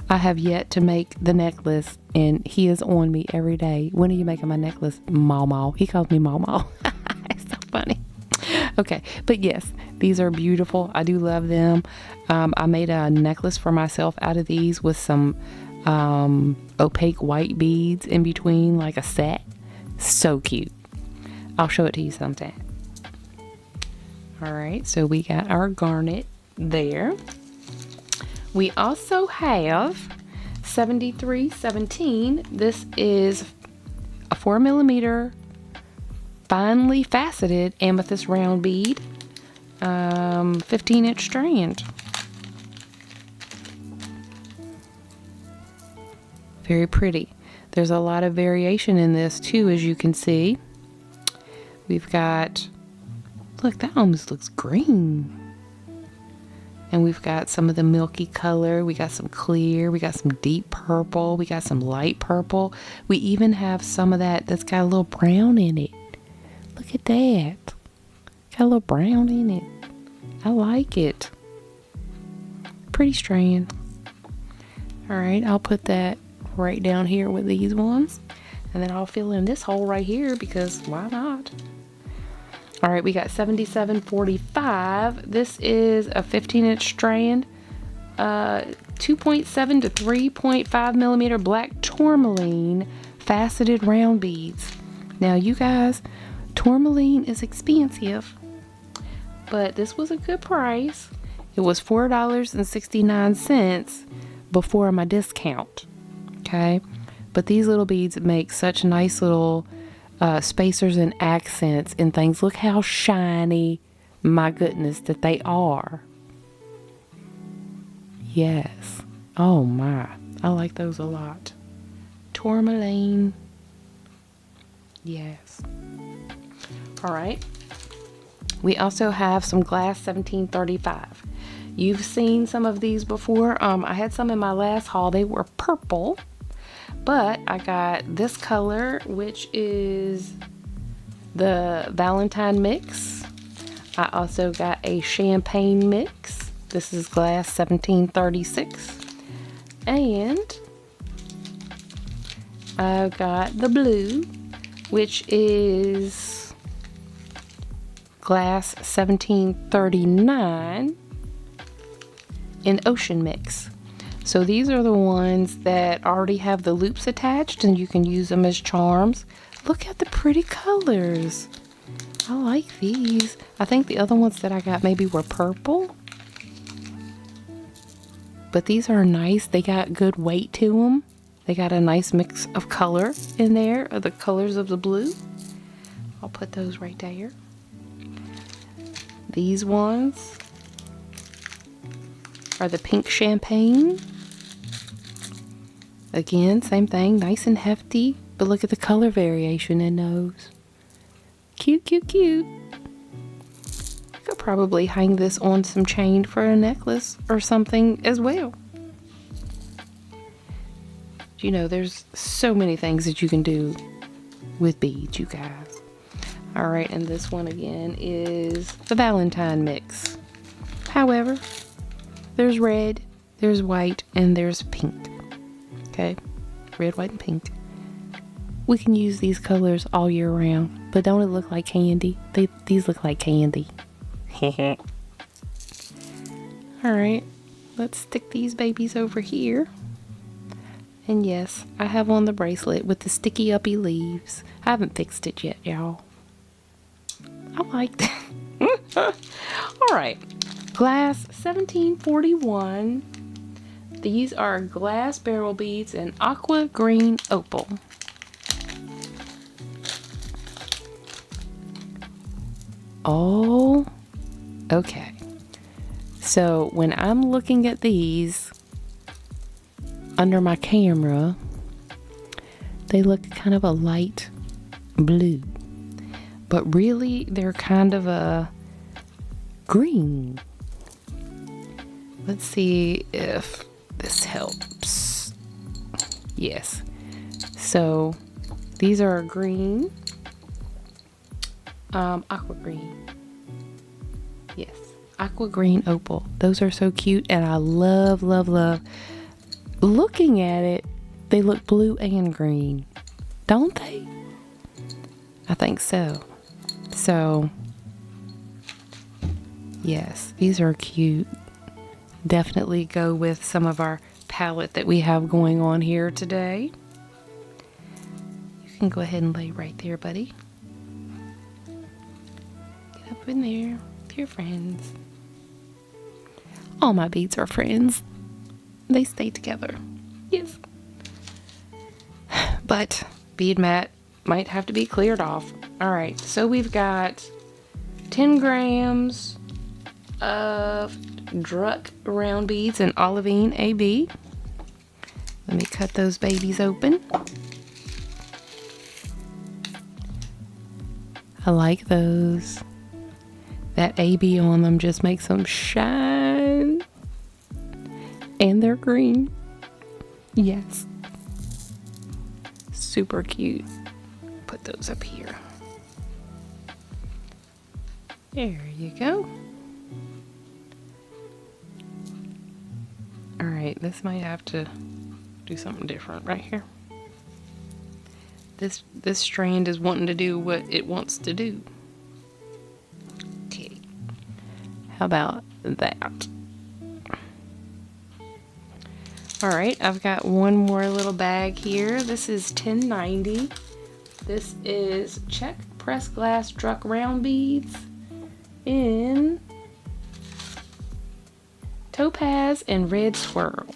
I have yet to make the necklace, and he is on me every day. When are you making my necklace? Mama. He calls me Mama. It's so funny. Okay, but yes, these are beautiful. I do love them. I made a necklace for myself out of these with some opaque white beads in between, like a set. So cute. I'll show it to you sometime. All right, so we got our garnet there. We also have 7317. This is a 4 millimeter finely faceted amethyst round bead, 15-inch strand. Very pretty. There's a lot of variation in this too, as you can see. We've got, look, that almost looks green. And we've got some of the milky color. We got some clear. We got some deep purple. We got some light purple. We even have some of that that's got a little brown in it. Look at that. Got a little brown in it. I like it. Pretty strand. All right, I'll put that right down here with these ones. And then I'll fill in this hole right here because why not? All right, we got 7745. This is a 15-inch strand, 2.7 to 3.5 millimeter black tourmaline faceted round beads. Now, you guys, tourmaline is expensive, but this was a good price. It was $4.69 before my discount. Okay, but these little beads make such nice little spacers and accents and things. Look how shiny, my goodness, that they are. Yes. Oh my, I like those a lot. Tourmaline. Yes. All right. We also have some glass 1735. You've seen some of these before. I had some in my last haul. They were purple. But I got this color, which is the Valentine mix. I also got a champagne mix. This is glass 1736. And I've got the blue, which is glass 1739 in ocean mix. So these are the ones that already have the loops attached and you can use them as charms. Look at the pretty colors. I like these. I think the other ones that I got maybe were purple. But these are nice. They got good weight to them. They got a nice mix of color in there, of the colors of the blue. I'll put those right there. These ones are the pink champagne. Again, same thing, nice and hefty, but look at the color variation in those. Cute, cute, cute. I could probably hang this on some chain for a necklace or something as well. You know, there's so many things that you can do with beads, you guys. All right, and this one again is the Valentine mix. However, there's red, there's white, and there's pink. Okay, red, white, and pink. We can use these colors all year round, but don't it look like candy? These look like candy. All right, let's stick these babies over here. And yes, I have on the bracelet with the sticky uppy leaves. I haven't fixed it yet, y'all. I like that. All right, glass 1741. These are glass barrel beads in aqua green opal. Oh, okay. So when I'm looking at these under my camera, they look kind of a light blue, but really they're kind of a green. Let's see if this helps. Yes. So these are green, aqua green. Yes, aqua green opal. Those are so cute, and I love, love, love. Looking at it, they look blue and green, don't they? I think so. So, yes, these are cute. Definitely go with some of our palette that we have going on here today. You can go ahead and lay right there, buddy. Get up in there with your friends. All my beads are friends. They stay together. Yes. But bead mat might have to be cleared off. All right, so we've got 10 grams of Druck round beads in olivine AB. Let me cut those babies open. I like those. That AB on them just makes them shine. And they're green. Yes. Super cute. Put those up here. There you go. All right, this might have to do something different right here. This strand is wanting to do what it wants to do. Okay. How about that? All right, I've got one more little bag here. This is $10.90. This is check pressed glass Druck round beads in topaz and red swirl.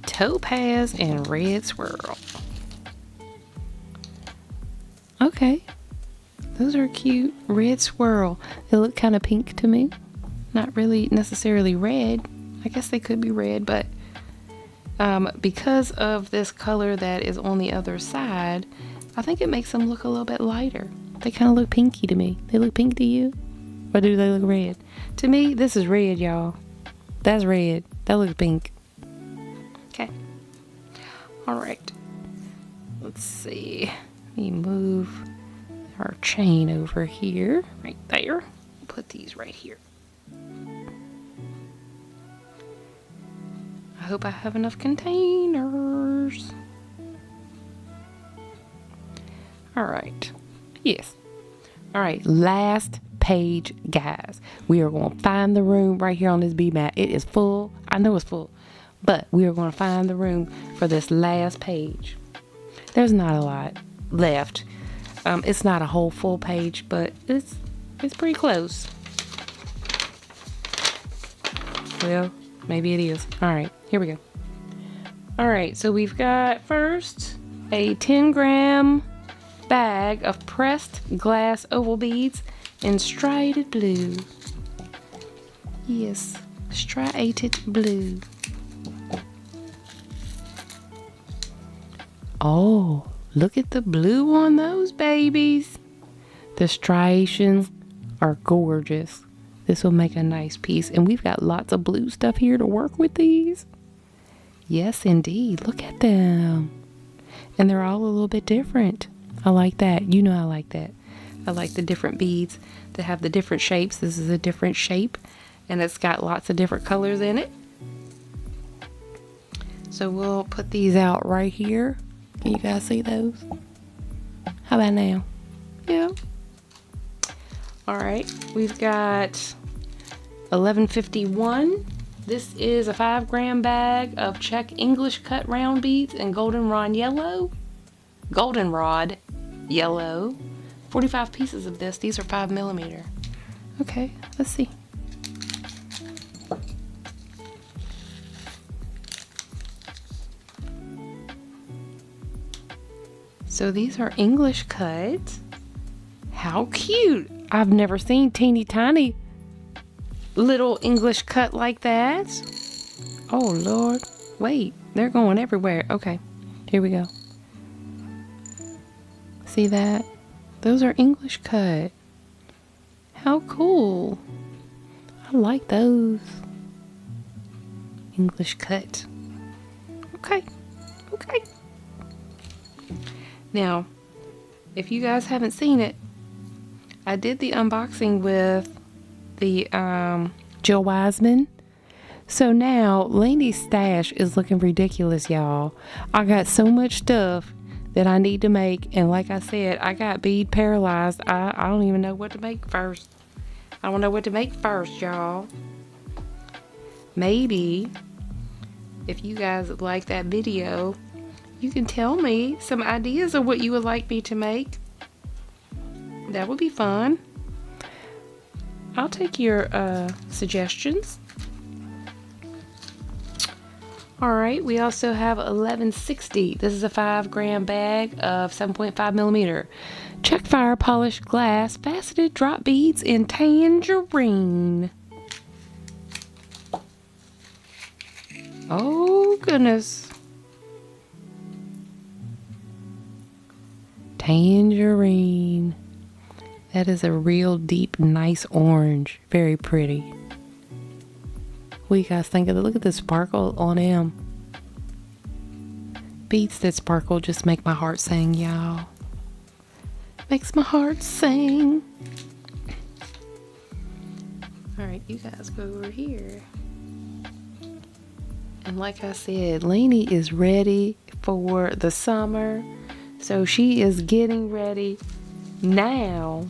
Topaz and red swirl. Okay, those are cute. Red swirl. They look kind of pink to me. Not really necessarily red. I guess they could be red, but because of this color that is on the other side, I think it makes them look a little bit lighter. They kind of look pinky to me. They look pink to you? Or do they look red? To me, this is red, y'all. That's red. That looks pink. Okay. All right. Let's see. Let me move our chain over here. Right there. Put these right here. I hope I have enough containers. All right. Yes. All right. Last page, guys. We are going to find the room right here on this bead mat. It is full. I know it's full, but we are going to find the room for this last page. There's not a lot left. It's not a whole full page, but it's pretty close. Well, maybe it is. All right, here we go. All right, so we've got first a 10-gram bag of pressed glass oval beads in striated blue. Yes, striated blue. Oh, Look at the blue on those babies. The striations are gorgeous. This will make a nice piece. And we've got lots of blue stuff here to work with these. Yes, indeed. Look at them. And they're all a little bit different. I like that. You know I like that. I like the different beads that have the different shapes. This is a different shape. And it's got lots of different colors in it. So we'll put these out right here. Can you guys see those? How about now? Yeah. Alright. We've got 1151. This is a 5-gram bag of check English cut round beads in goldenrod yellow. 45 pieces of this. These are 5mm. Okay, let's see. So these are English cut. How cute! I've never seen teeny tiny little English cut like that. Oh Lord. Wait, they're going everywhere. Okay, here we go. See that? Those are English cut. How cool. I like those. English cut. Okay. Okay. Now, if you guys haven't seen it, I did the unboxing with the Jill Wiseman. So now Laney's stash is looking ridiculous, y'all. I got so much stuff that I need to make, and like I said, I got bead paralyzed. I don't even know what to make first. I don't know what to make first, y'all. Maybe if you guys like that video, you can tell me some ideas of what you would like me to make. That would be fun. I'll take your suggestions. Alright, we also have 1160. This is a 5-gram bag of 7.5mm. Check fire polished glass faceted drop beads in tangerine. Oh goodness. Tangerine. That is a real deep, nice orange. Very pretty. What do you guys think of it? Look at the sparkle on them. Beads that sparkle just make my heart sing, y'all. Makes my heart sing. Alright, you guys go over here. And like I said, Laney is ready for the summer. So she is getting ready now.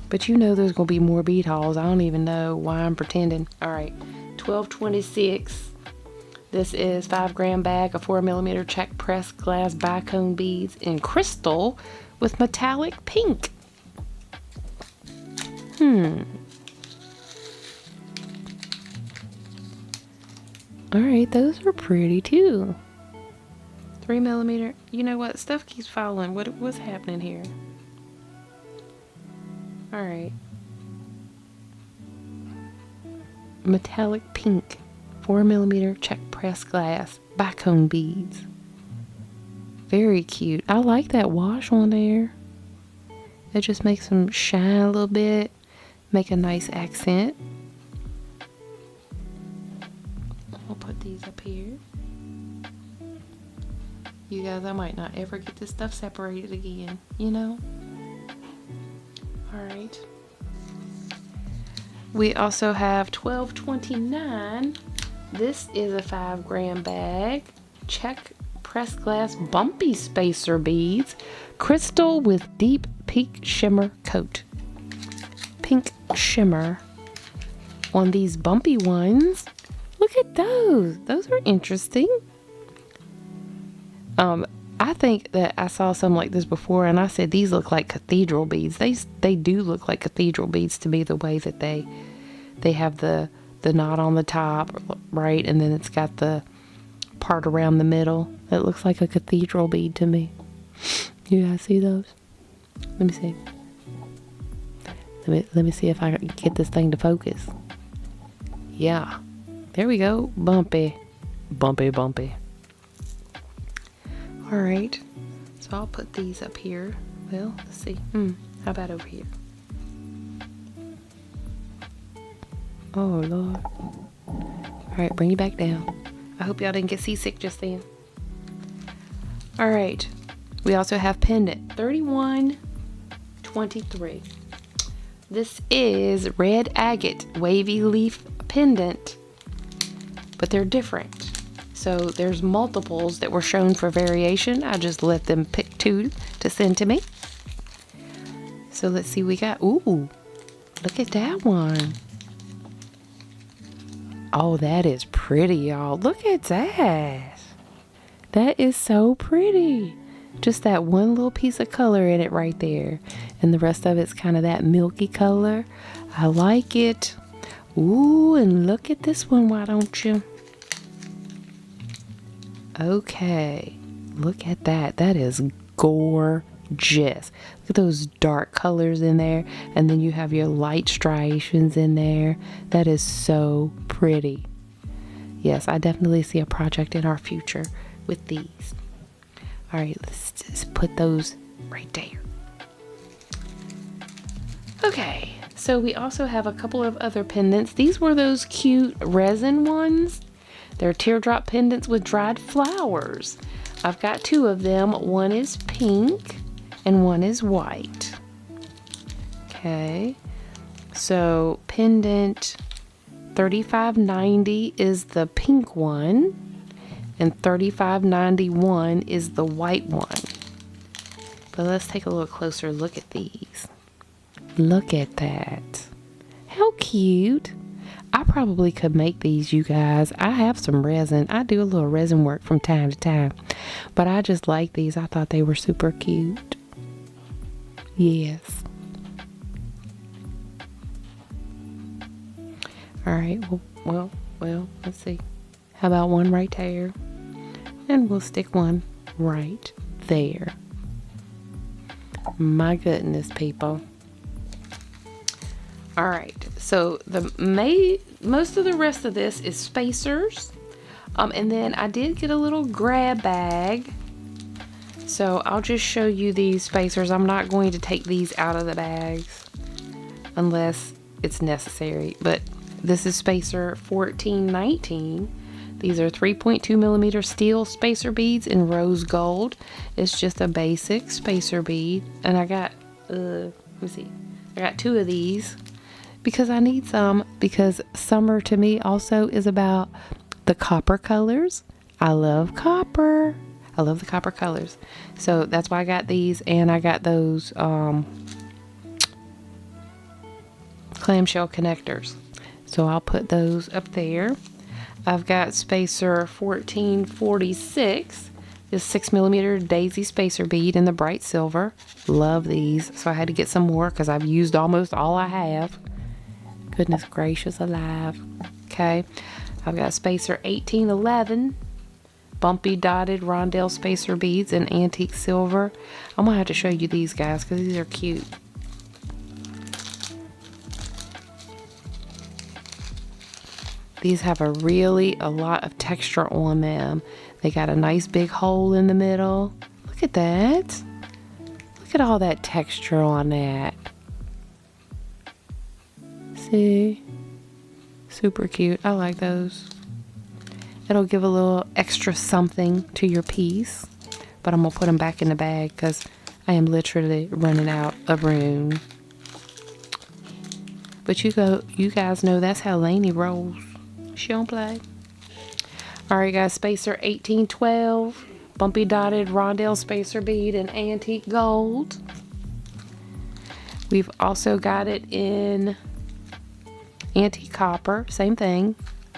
But you know there's going to be more bead hauls. I don't even know why I'm pretending. Alright, 1226. This is 5-gram bag of 4mm check press glass bicone beads in crystal with metallic pink. Alright, those are pretty too. 3mm. You know what? Stuff keeps falling. What's happening here? Alright. Metallic pink. 4mm check press glass bicone beads. Very cute. I like that wash on there. It just makes them shine a little bit. Make a nice accent. I'll put these up here. You guys, I might not ever get this stuff separated again, you know? Alright. We also have 1229. This is a 5-gram bag. Check pressed glass bumpy spacer beads. Crystal with deep pink shimmer coat. Pink shimmer on these bumpy ones. Look at those. Those are interesting. I think that I saw some like this before, and I said these look like cathedral beads. They do look like cathedral beads to me, the way that they have the knot on the top, right, and then it's got the part around the middle. It looks like a cathedral bead to me. You guys see those? Let me see. Let me see if I can get this thing to focus. Yeah, there we go. Bumpy, bumpy, bumpy. All right, so I'll put these up here. Well, let's see. How about over here? Oh, Lord. All right, bring you back down. I hope y'all didn't get seasick just then. All right, we also have pendant 3123. This is red agate wavy leaf pendant, but they're different. So there's multiples that were shown for variation. I just let them pick 2 to send to me. So let's see, we got, ooh, look at that one. Oh, that is pretty, y'all. Look at that. That is so pretty. Just that one little piece of color in it right there. And the rest of it's kind of that milky color. I like it. Ooh, and look at this one, why don't you? Okay, look at that. That is gorgeous. Look at those dark colors in there. And then you have your light striations in there. That is so pretty. Yes, I definitely see a project in our future with these. All right, let's just put those right there. Okay, so we also have a couple of other pendants. These were those cute resin ones. They're teardrop pendants with dried flowers. I've got 2 of them. One is pink and one is white. Okay, so pendant 3590 is the pink one. And 3591 is the white one. But let's take a little closer look at these. Look at that. How cute. I probably could make these, you guys. I have some resin. I do a little resin work from time to time. But I just like these. I thought they were super cute. Yes. All right. Well, let's see. How about one right there? And we'll stick one right there. My goodness, people. All right, so most of the rest of this is spacers. And then I did get a little grab bag. So I'll just show you these spacers. I'm not going to take these out of the bags unless it's necessary. But this is spacer 1419. These are 3.2 millimeter steel spacer beads in rose gold. It's just a basic spacer bead. And I got, let me see. I got 2 of these because I need some, because summer to me also is about the copper colors. I love copper. I love the copper colors. So that's why I got these, and I got those clamshell connectors. So I'll put those up there. I've got spacer 1446, this 6 millimeter daisy spacer bead in the bright silver. Love these. So I had to get some more because I've used almost all I have. Goodness gracious alive. Okay. I've got spacer 1811, bumpy dotted rondelle spacer beads in antique silver. I'm gonna have to show you these guys because these are cute. These have a lot of texture on them. They got a nice big hole in the middle. Look at that. Look at all that texture on that. See? Super cute. I like those. It'll give a little extra something to your piece. But I'm going to put them back in the bag because I am literally running out of room. But you guys know that's how Laney rolls. She don't play. Alright guys, spacer 1812, bumpy dotted rondelle spacer bead in antique gold. We've also got it in antique copper, same thing,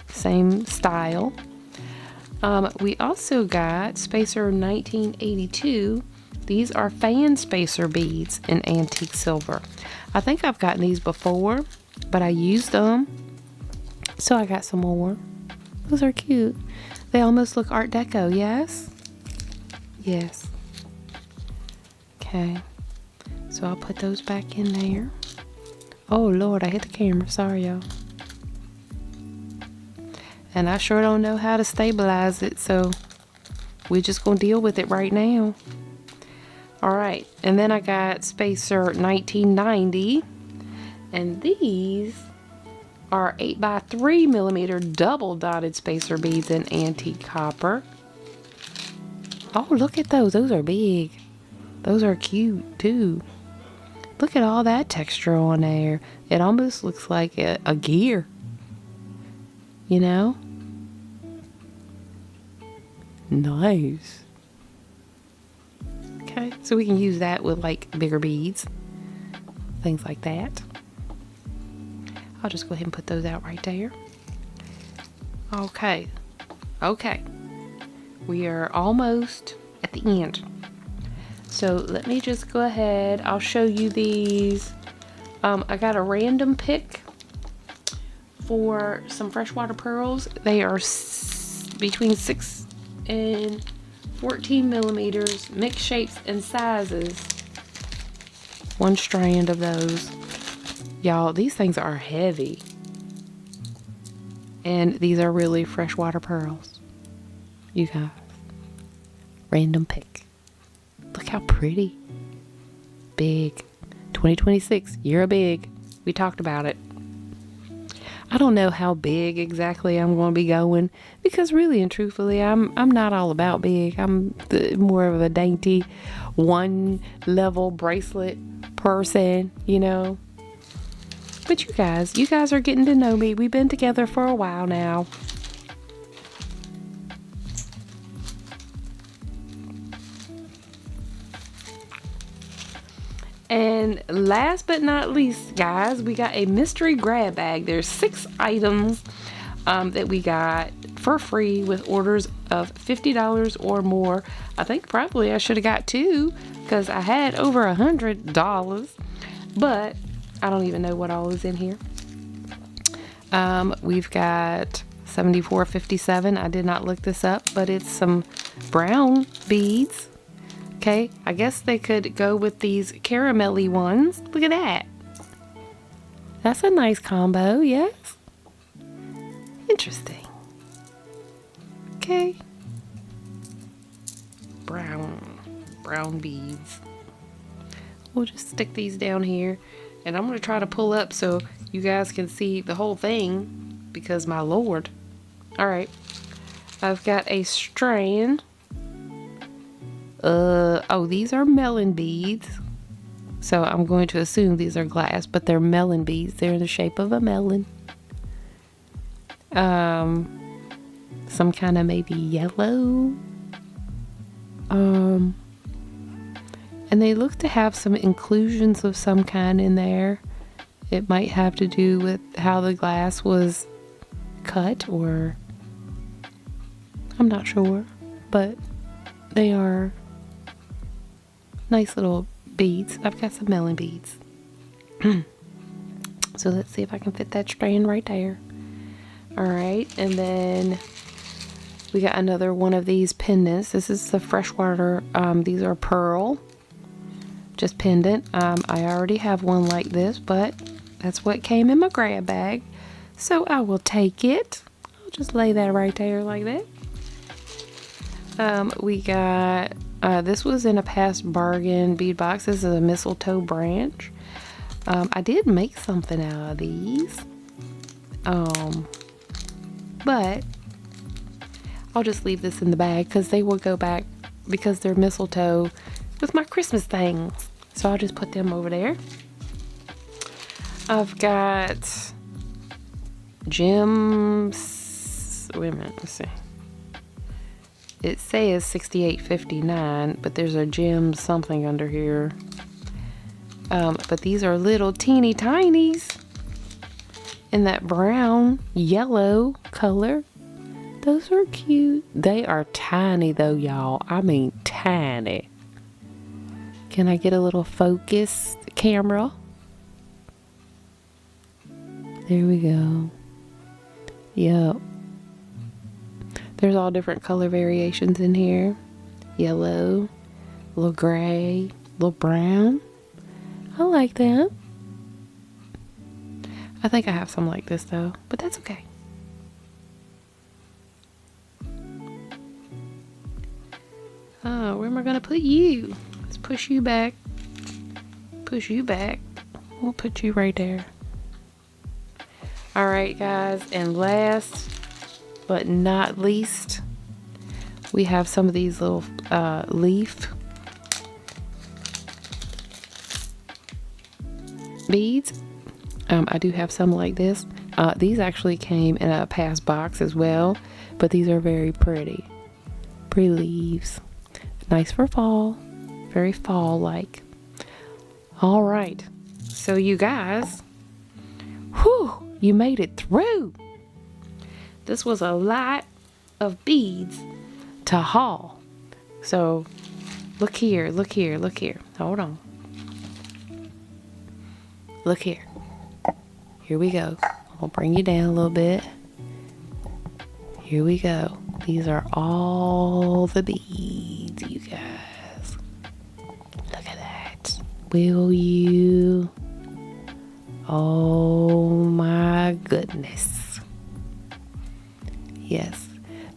same style. We also got spacer 1982. These are fan spacer beads in antique silver. I think I've gotten these before, but I used them. So I got some more. Those are cute. They almost look Art Deco, yes? Yes. Okay. So I'll put those back in there. Oh Lord, I hit the camera. Sorry, y'all. And I sure don't know how to stabilize it, so we're just gonna deal with it right now. All right, and then I got Spacer 1990, and these are 8x3mm double dotted spacer beads in antique copper. Oh, look at those. Those are big. Those are cute too. Look at all that texture on there. It almost looks like a gear. You know? Nice. Okay, so we can use that with like bigger beads. Things like that. I'll just go ahead and put those out right there. Okay. Okay. We are almost at the end. So let me just go ahead. I'll show you these. I got a random pick for some freshwater pearls. They are between 6 and 14 millimeters, mixed shapes and sizes. One strand of those. Y'all, these things are heavy. And these are really freshwater pearls. You guys. Random pick. Look how pretty. Big. 2026, year of big. We talked about it. I don't know how big exactly I'm going to be going, because really and truthfully, I'm not all about big. I'm more of a dainty, one level bracelet person, you know. But you guys are getting to know me. We've been together for a while now. And last but not least, guys, we got a mystery grab bag. There's 6 items that we got for free with orders of $50 or more. I think probably I should have got 2 because I had over $100, but I don't even know what all is in here. We've got 74.57. I did not look this up, but it's some brown beads. Okay, I guess they could go with these caramelly ones. Look at that. That's a nice combo, yes? Interesting. Okay. Brown beads. We'll just stick these down here. And I'm going to try to pull up so you guys can see the whole thing, because my lord. Alright. I've got a strand. Oh, these are melon beads. So I'm going to assume these are glass, but they're melon beads. They're in the shape of a melon. Some kind of maybe yellow. And they look to have some inclusions of some kind in there. It might have to do with how the glass was cut, or I'm not sure, but they are nice little beads. I've got some melon beads. So let's see if I can fit that strand right there. Alright, and then we got another one of these pendants. This is the freshwater. These are pearl. Just pendant. I already have one like this, but that's what came in my grab bag. So I will take it. I'll just lay that right there like that. We got... this was in a past Bargain Bead Box. This is a mistletoe branch. I did make something out of these. But I'll just leave this in the bag because they will go back, because they're mistletoe, with my Christmas things. So I'll just put them over there. I've got gems. Wait a minute, let's see. It says $68.59, but there's a gem something under here. But these are little teeny tinies in that brown yellow color. Those are cute. They are tiny though, y'all. I mean tiny. Can I get a little focus camera? There we go. Yep. There's all different color variations in here. Yellow, a little gray, a little brown. I like that. I think I have some like this though, but that's okay. Where am I gonna put you? Let's push you back. Push you back. We'll put you right there. All right, guys, and last but not least, we have some of these little leaf beads. I do have some like this. These actually came in a past box as well, but these are very pretty. Pretty leaves. Nice for fall. Very fall-like. All right. So you guys, whew, you made it through. This was a lot of beads to haul. So look here, look here, look here. Hold on. Look here. Here we go. I'll bring you down a little bit. Here we go. These are all the beads, you guys. Look at that. Will you? Oh my goodness. Yes.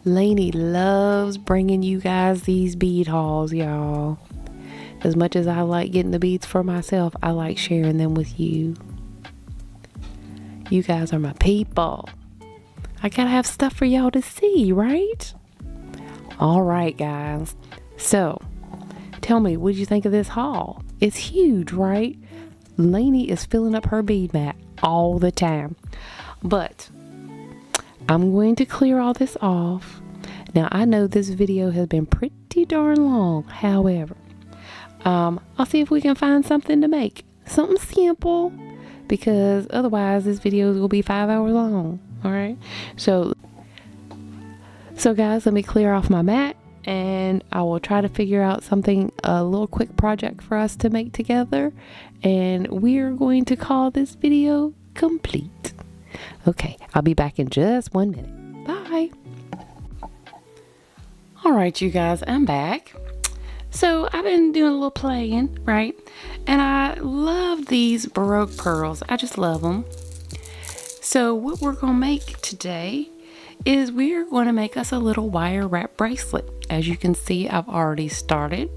Laney loves bringing you guys these bead hauls, y'all. As much as I like getting the beads for myself, I like sharing them with you. You guys are my people. I gotta have stuff for y'all to see, right? All right, guys. So, tell me, what did you think of this haul? It's huge, right? Laney is filling up her bead mat all the time. But I'm going to clear all this off. Now, I know this video has been pretty darn long. However, I'll see if we can find something to make. Something simple. Because otherwise, this video will be 5 hours long. All right. So guys, let me clear off my mat. And I will try to figure out something, a little quick project for us to make together. And we're going to call this video complete. Okay, I'll be back in just 1 minute. Bye. All right, you guys, I'm back. So I've been doing a little playing, right? And I love these Baroque pearls. I just love them. So what we're going to make today is we're going to make us a little wire wrap bracelet. As you can see, I've already started.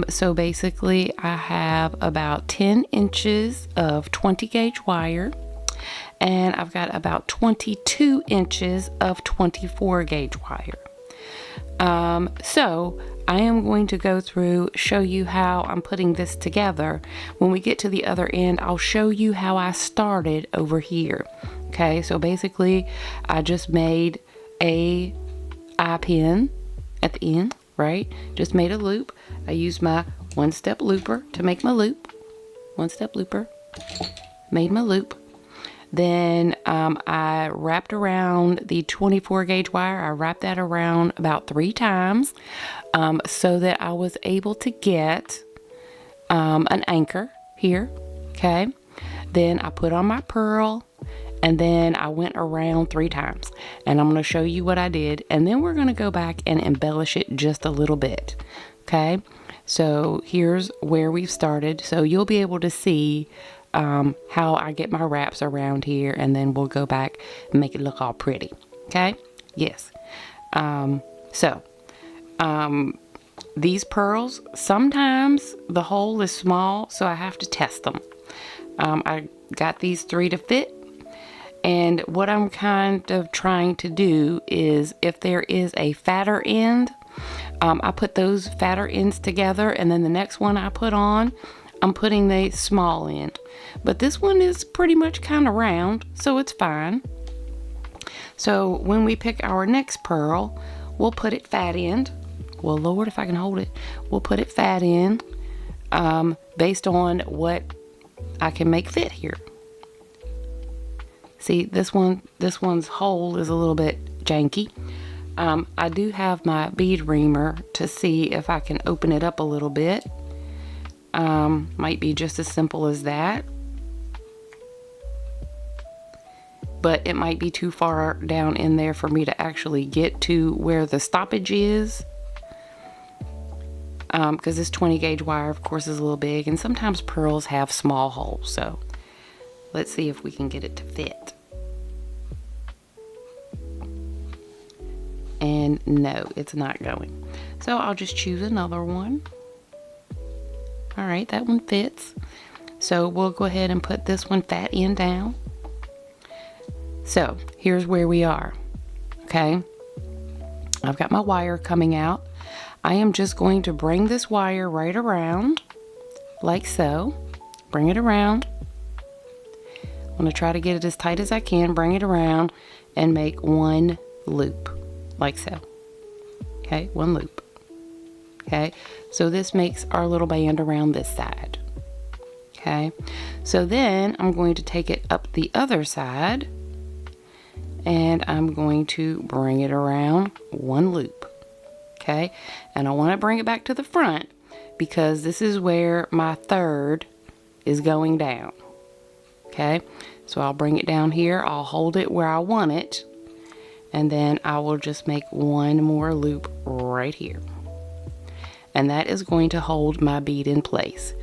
So basically I have about 10 inches of 20 gauge wire, and I've got about 22 inches of 24 gauge wire. So I am going to go through, show you how I'm putting this together. When we get to the other end, I'll show you how I started over here. Okay, so basically I just made a eye pin at the end, right? Just made a loop. I used my one-step looper to make my loop. One-step looper, made my loop. Then I wrapped around the 24 gauge wire. I wrapped that around about 3 times so that I was able to get an anchor here. Okay. Then I put on my pearl, and then I went around 3 times, and I'm going to show you what I did. And then we're going to go back and embellish it just a little bit. Okay. So here's where we've started. So you'll be able to see how I get my wraps around here, and then we'll go back and make it look all pretty. Okay. Yes. These pearls, sometimes the hole is small, so I have to test them. I got these 3 to fit, and what I'm kind of trying to do is, if there is a fatter end, I put those fatter ends together, and then the next one I put on, I'm putting the small end. But this one is pretty much kind of round, so it's fine. So when we pick our next pearl, we'll put it fat end. Well, Lord, if I can hold it. We'll put it fat end based on what I can make fit here. See, this one's hole is a little bit janky. I do have my bead reamer to see if I can open it up a little bit. Might be just as simple as that, but it might be too far down in there for me to actually get to where the stoppage is, because this 20 gauge wire, of course, is a little big, and sometimes pearls have small holes. So let's see if we can get it to fit. And no, it's not going. So I'll just choose another one. All right, that one fits. So we'll go ahead and put this one fat end down. So here's where we are. Okay, I've got my wire coming out. I am just going to bring this wire right around like so. Bring it around. I'm going to try to get it as tight as I can. Bring it around and make one loop like so. Okay, one loop. Okay, so this makes our little band around this side. Okay, so then I'm going to take it up the other side and I'm going to bring it around one loop. Okay, and I want to bring it back to the front because this is where my third is going down. Okay, so I'll bring it down here, I'll hold it where I want it, and then I will just make one more loop right here. And that is going to hold my bead in place.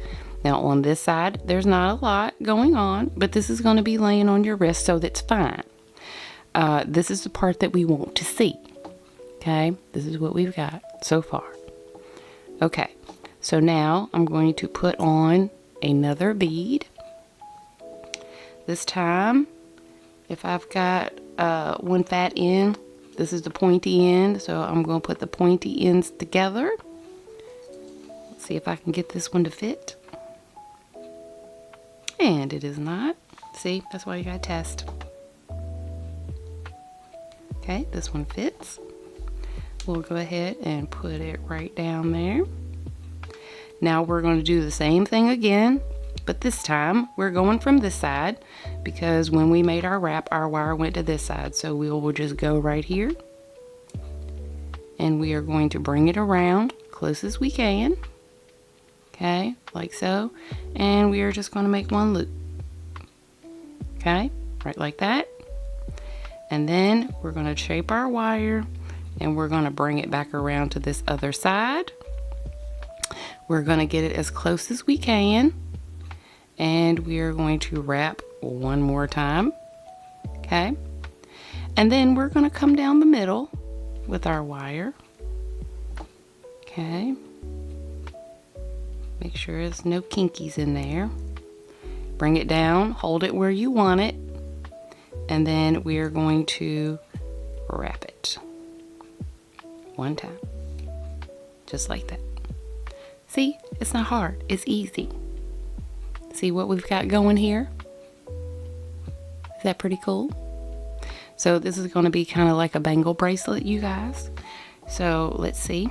Now on this side, there's not a lot going on, but this is going to be laying on your wrist, so that's fine. This is the part that we want to see. Okay, this is what we've got so far. Okay, so now I'm going to put on another bead. This time, if I've got one fat end, this is the pointy end, so I'm going to put the pointy ends together. Let's see if I can get this one to fit. And it is not. See, that's why you gotta test. Okay, this one fits. We'll go ahead and put it right down there. Now we're going to do the same thing again, but this time we're going from this side because when we made our wrap, our wire went to this side. So we will just go right here and we are going to bring it around close as we can. Okay, like so. And we are just going to make one loop. Okay, right like that. And then we're going to shape our wire and we're going to bring it back around to this other side. We're going to get it as close as we can. And we are going to wrap one more time. Okay. And then we're going to come down the middle with our wire. Okay. Make sure there's no kinkies in there. Bring it down, hold it where you want it, and then we are going to wrap it one time, just like that. See, it's not hard, it's easy. See what we've got going here? Is that pretty cool? So this is going to be kind of like a bangle bracelet, you guys. So let's see.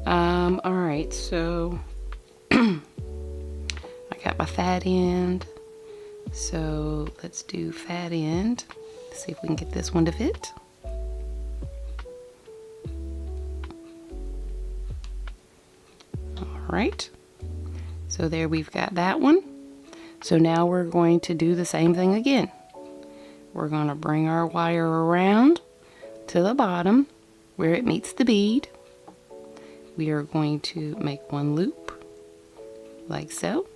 All right, so I got my fat end. So let's do fat end. See if we can get this one to fit. All right. So there we've got that one. So now we're going to do the same thing again. We're going to bring our wire around to the bottom where it meets the bead. We are going to make one loop like so.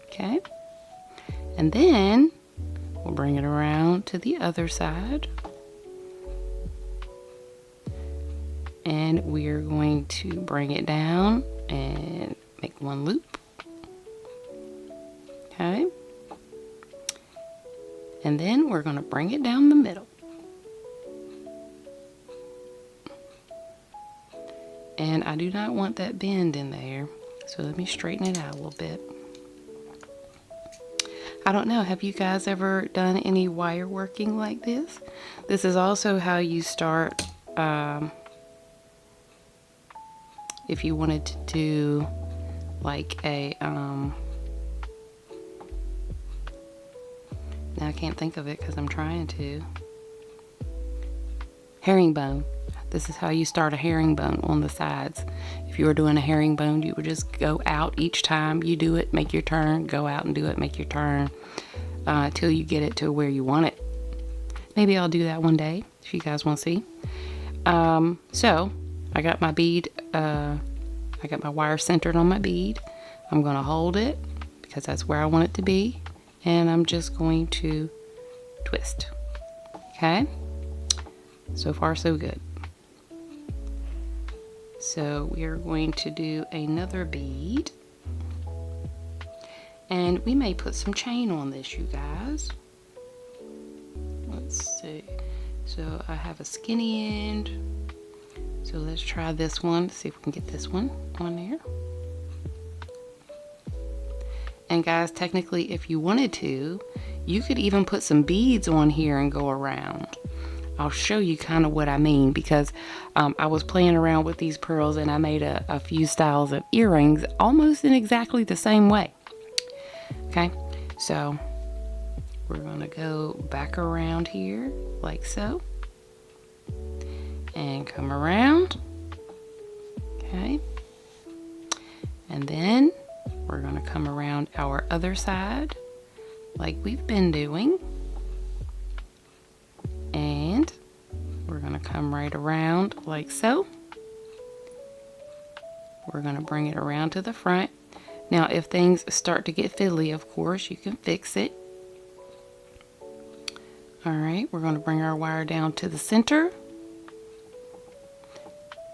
Okay. And then we'll bring it around to the other side. And we are going to bring it down and make one loop. Okay. And then we're going to bring it down the middle. And I do not want that bend in there. So let me straighten it out a little bit. I don't know, have you guys ever done any wire working like this? This is also how you start, if you wanted to do like a, now I can't think of it because I'm trying to. Herringbone. This is how you start a herringbone on the sides. If you were doing a herringbone, you would just go out each time you do it, make your turn, go out and do it, make your turn, till you get it to where you want it. Maybe I'll do that one day if you guys want to see. So I got my bead, I got my wire centered on my bead. I'm going to hold it because that's where I want it to be. And I'm just going to twist. Okay? So far, so good. So we are going to do another bead. And we may put some chain on this, you guys. Let's see. So I have a skinny end. So let's try this one. See if we can get this one on there. And guys, technically, if you wanted to, you could even put some beads on here and go around. I'll show you kind of what I mean, because I was playing around with these pearls and I made a few styles of earrings almost in exactly the same way. Okay, so we're going to go back around here like so and come around. Okay, and then we're going to come around our other side like we've been doing, and we're going to come right around like so. We're going to bring it around to the front. Now if things start to get fiddly, of course you can fix it. Alright, we're going to bring our wire down to the center,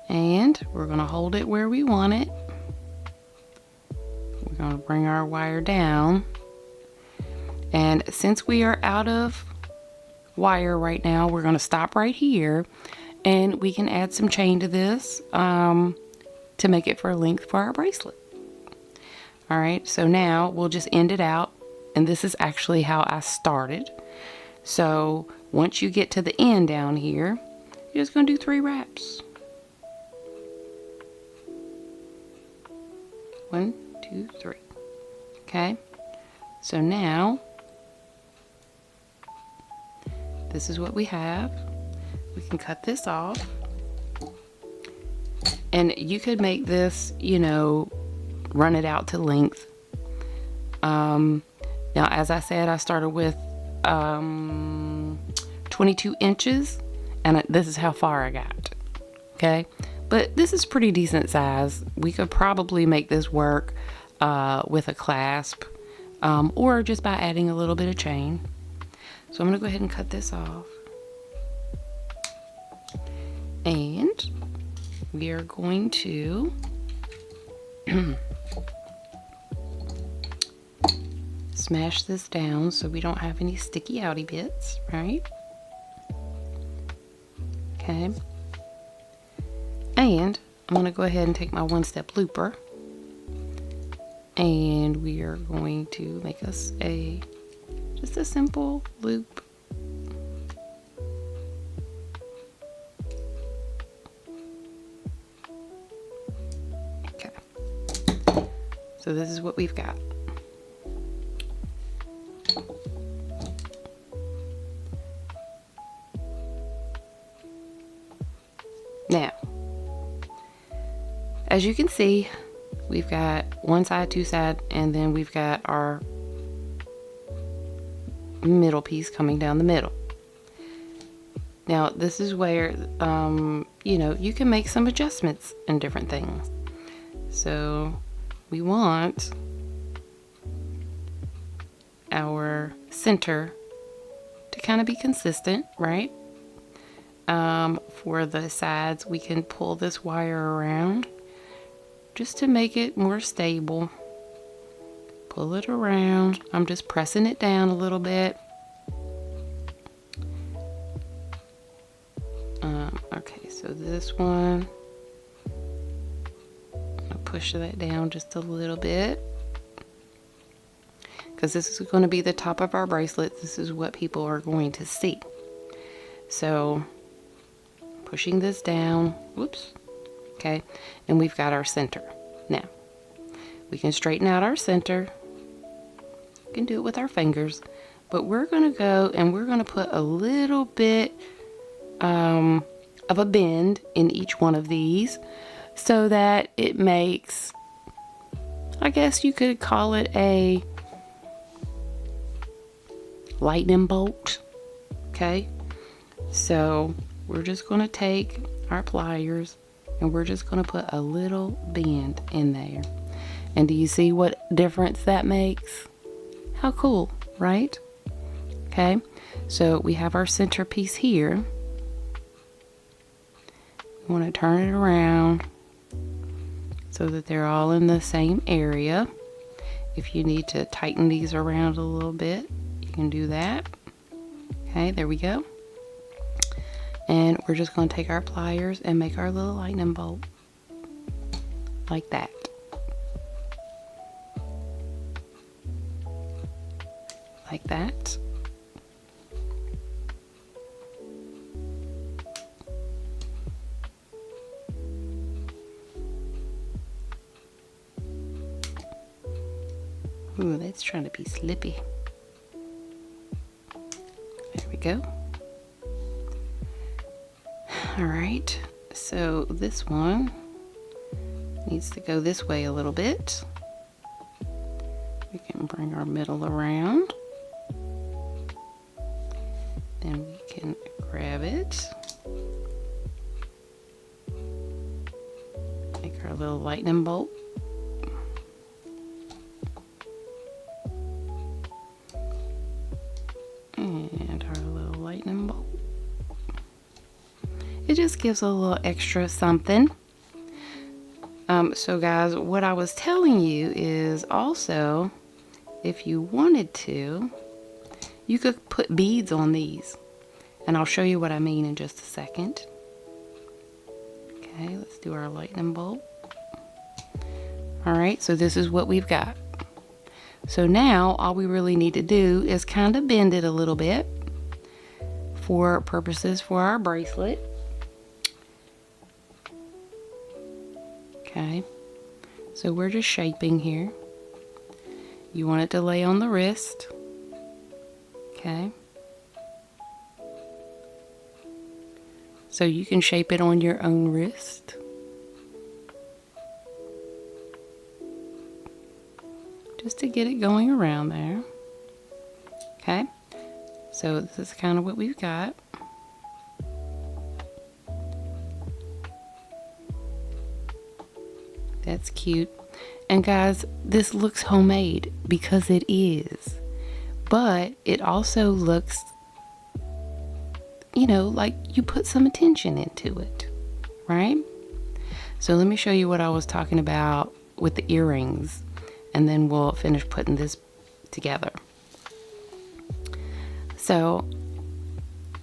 and we're going to hold it where we want it. We're going to bring our wire down, and since we are out of wire right now, we're going to stop right here, and we can add some chain to this to make it for a length for our bracelet. Alright, so now we'll just end it out, and this is actually how I started. So once you get to the end down here, you're just going to do 3 wraps. 1, 2, 3. Okay, so now this is what we have. We can cut this off, and you could make this, you know, run it out to length. Now as I said, I started with 22 inches, and this is how far I got. Okay, but this is pretty decent size. We could probably make this work with a clasp, or just by adding a little bit of chain. So I'm going to go ahead and cut this off, and we are going to smash this down so we don't have any sticky outy bits, right? Okay, and I'm going to go ahead and take my 1-step looper, and we are going to make us just a simple loop. Okay, so this is what we've got. Now, as you can see, we've got one side, 2 side, and then we've got our middle piece coming down the middle. Now, this is where, you know, you can make some adjustments and different things. So, we want our center to kind of be consistent, right? For the sides, we can pull this wire around just to make it more stable. Pull it around. I'm just pressing it down a little bit. Okay, so this one, I'll push that down just a little bit, because this is going to be the top of our bracelet. This is what people are going to see. So pushing this down, whoops, okay, and we've got our center. Now we can straighten out our center. You can do it with our fingers, but we're going to go and we're going to put a little bit of a bend in each one of these, so that it makes, I guess you could call it a lightning bolt. Okay, so we're just going to take our pliers and we're just going to put a little bend in there. And do you see what difference that makes? How cool, right? Okay, so we have our centerpiece here. We want to turn it around so that they're all in the same area. If you need to tighten these around a little bit, you can do that. Okay, there we go. And we're just going to take our pliers and make our little lightning bolt like that. Like that. Ooh, that's trying to be slippy. There we go. All right, so this one needs to go this way a little bit. We can bring our middle around. Then we can grab it. Make our little lightning bolt. And our little lightning bolt. It just gives a little extra something. So guys, what I was telling you is also, if you wanted to, you could put beads on these. And I'll show you what I mean in just a second. Okay, let's do our lightning bolt. Alright, so this is what we've got. So now all we really need to do is kind of bend it a little bit for purposes for our bracelet. Okay, so we're just shaping here. You want it to lay on the wrist. Okay. So you can shape it on your own wrist. Just to get it going around there. Okay, so this is kind of what we've got. That's cute. And guys, this looks homemade because it is. But it also looks, you know, like you put some attention into it, right? So let me show you what I was talking about with the earrings, and then we'll finish putting this together. So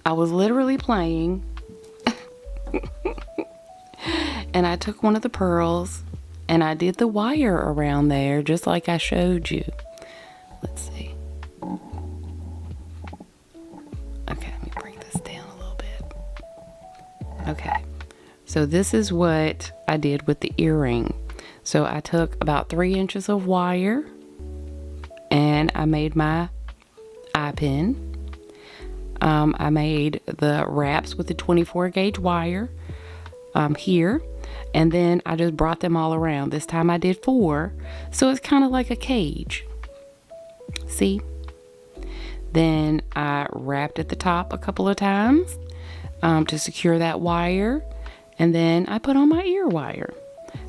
I was literally playing and I took one of the pearls and I did the wire around there just like I showed you. Let's see. Okay, let me bring this down a little bit. Okay, so this is what I did with the earring. So I took about 3 inches of wire and I made my eye pin. I made the wraps with the 24 gauge wire here, and then I just brought them all around. This time I did 4, so it's kind of like a cage. See? Then I wrapped at the top a couple of times to secure that wire, and then I put on my ear wire.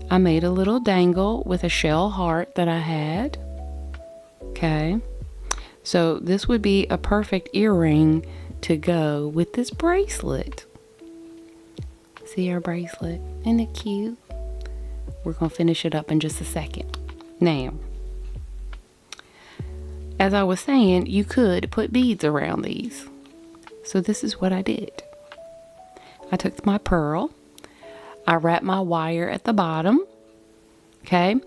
I made a little dangle with a shell heart that I had. Okay, so this would be a perfect earring to go with this bracelet. See our bracelet? Isn't it cute? We're going to finish it up in just a second. Now, as I was saying, you could put beads around these. So this is what I did. I took my pearl. I wrapped my wire at the bottom. Okay.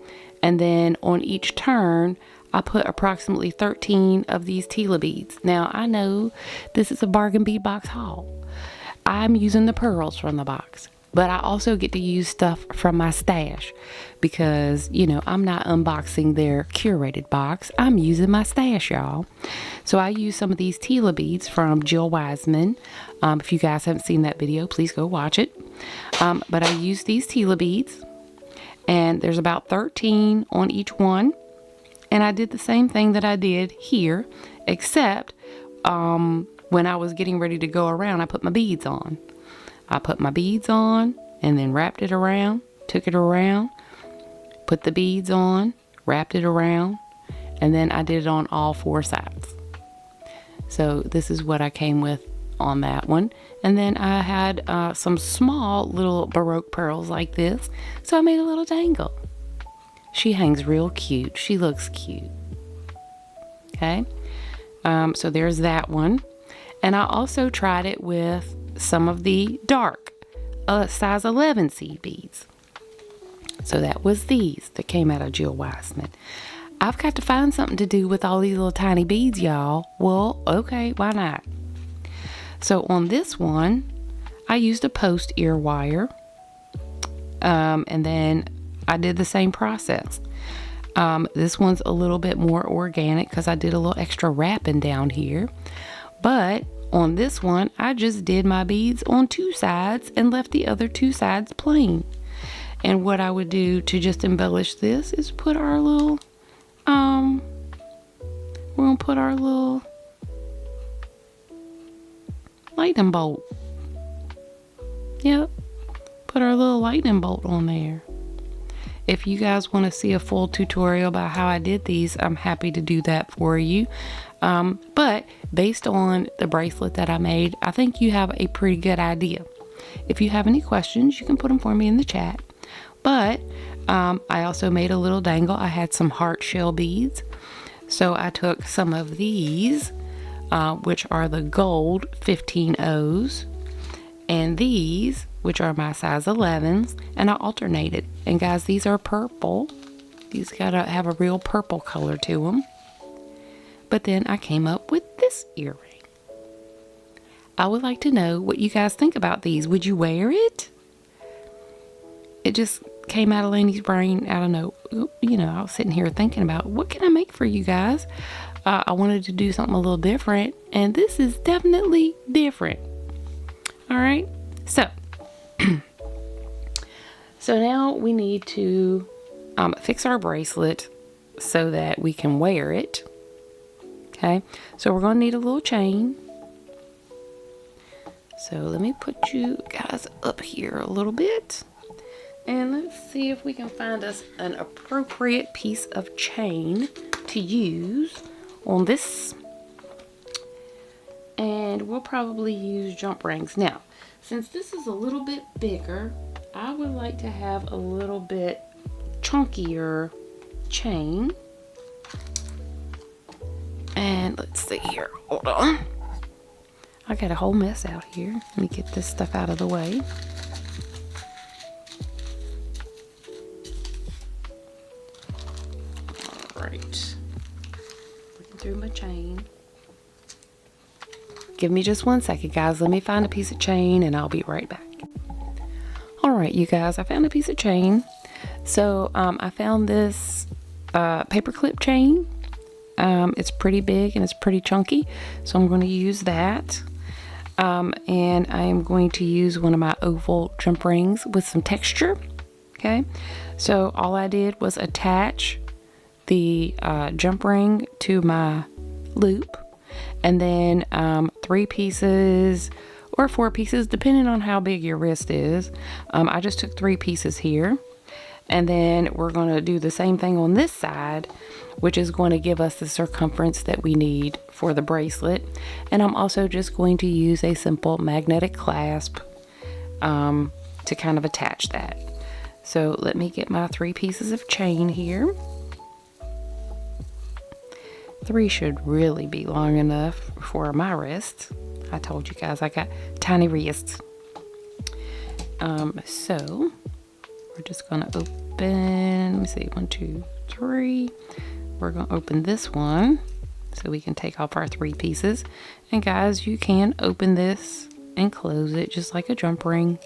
And then on each turn, I put approximately 13 of these Tila beads. Now, I know this is a Bargain Bead Box haul. I'm using the pearls from the box, but I also get to use stuff from my stash because, you know, I'm not unboxing their curated box. I'm using my stash, y'all. So I use some of these Tila beads from Jill Wiseman. If you guys haven't seen that video, please go watch it. But I use these Tila beads, and there's about 13 on each one. And I did the same thing that I did here, except when I was getting ready to go around, I put my beads on. I put my beads on and then wrapped it around, took it around, put the beads on, wrapped it around, and then I did it on all 4 sides. So this is what I came with on that one. And then I had some small little Baroque pearls like this, so I made a little dangle. She hangs real cute. She looks cute. Okay. So there's that one. And I also tried it with some of the dark size 11 seed beads. So that was these that came out of Jill Weissman. I've got to find something to do with all these little tiny beads, y'all. Well, okay, why not? So on this one, I used a post ear wire. And then I did the same process. This one's a little bit more organic because I did a little extra wrapping down here. But on this one, I just did my beads on 2 sides and left the other 2 sides plain. And what I would do to just embellish this is put our little, we're gonna put our little lightning bolt. Yep, put our little lightning bolt on there. If you guys want to see a full tutorial about how I did these, I'm happy to do that for you. But based on the bracelet that I made, I think you have a pretty good idea. If you have any questions, you can put them for me in the chat. But I also made a little dangle. I had some heart shell beads. So I took some of these, which are the gold 15 O's, and these, which are my size 11s, and I alternated. And guys, these are purple. These gotta have a real purple color to them. But then I came up with this earring. I would like to know what you guys think about these. Would you wear it? It just came out of Laney's brain. I don't know. You know, I was sitting here thinking about what can I make for you guys. I wanted to do something a little different, and this is definitely different. All right. So, so now we need to fix our bracelet so that we can wear it. Okay. So we're going to need a little chain. So let me put you guys up here a little bit. And let's see if we can find us an appropriate piece of chain to use on this. And we'll probably use jump rings. Now, since this is a little bit bigger, I would like to have a little bit chunkier chain. And let's see here. Hold on. I got a whole mess out here. Let me get this stuff out of the way. Alright. Looking through my chain. Give me just 1 second, guys. Let me find a piece of chain and I'll be right back. Alright, you guys. I found a piece of chain. So, I found this paper clip chain. It's pretty big and it's pretty chunky. So I'm going to use that. And I am going to use one of my oval jump rings with some texture. Okay. So all I did was attach the jump ring to my loop, and then 3 pieces or 4 pieces, depending on how big your wrist is. I just took 3 pieces here. And then we're going to do the same thing on this side, which is going to give us the circumference that we need for the bracelet. And I'm also just going to use a simple magnetic clasp to kind of attach that. So let me get my 3 pieces of chain here. 3 should really be long enough for my wrist. I told you guys I got tiny wrists. So we're just going to open, let me see, 1, 2, 3. We're going to open this one so we can take off our 3 pieces. And guys, you can open this and close it just like a jump ring.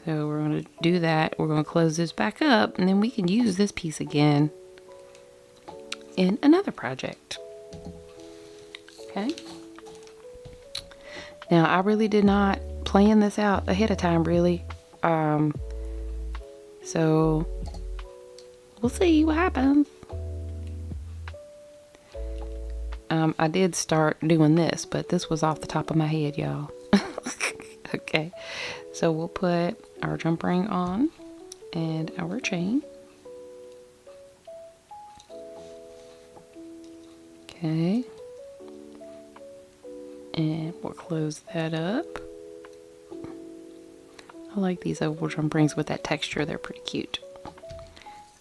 So we're going to do that. We're going to close this back up, and then we can use this piece again in another project. Okay. Now, I really did not plan this out ahead of time, really. So we'll see what happens. I did start doing this, but this was off the top of my head, y'all. Okay, so we'll put our jump ring on and our chain. Okay, and we'll close that up. I like these oval jump rings with that texture. They're pretty cute.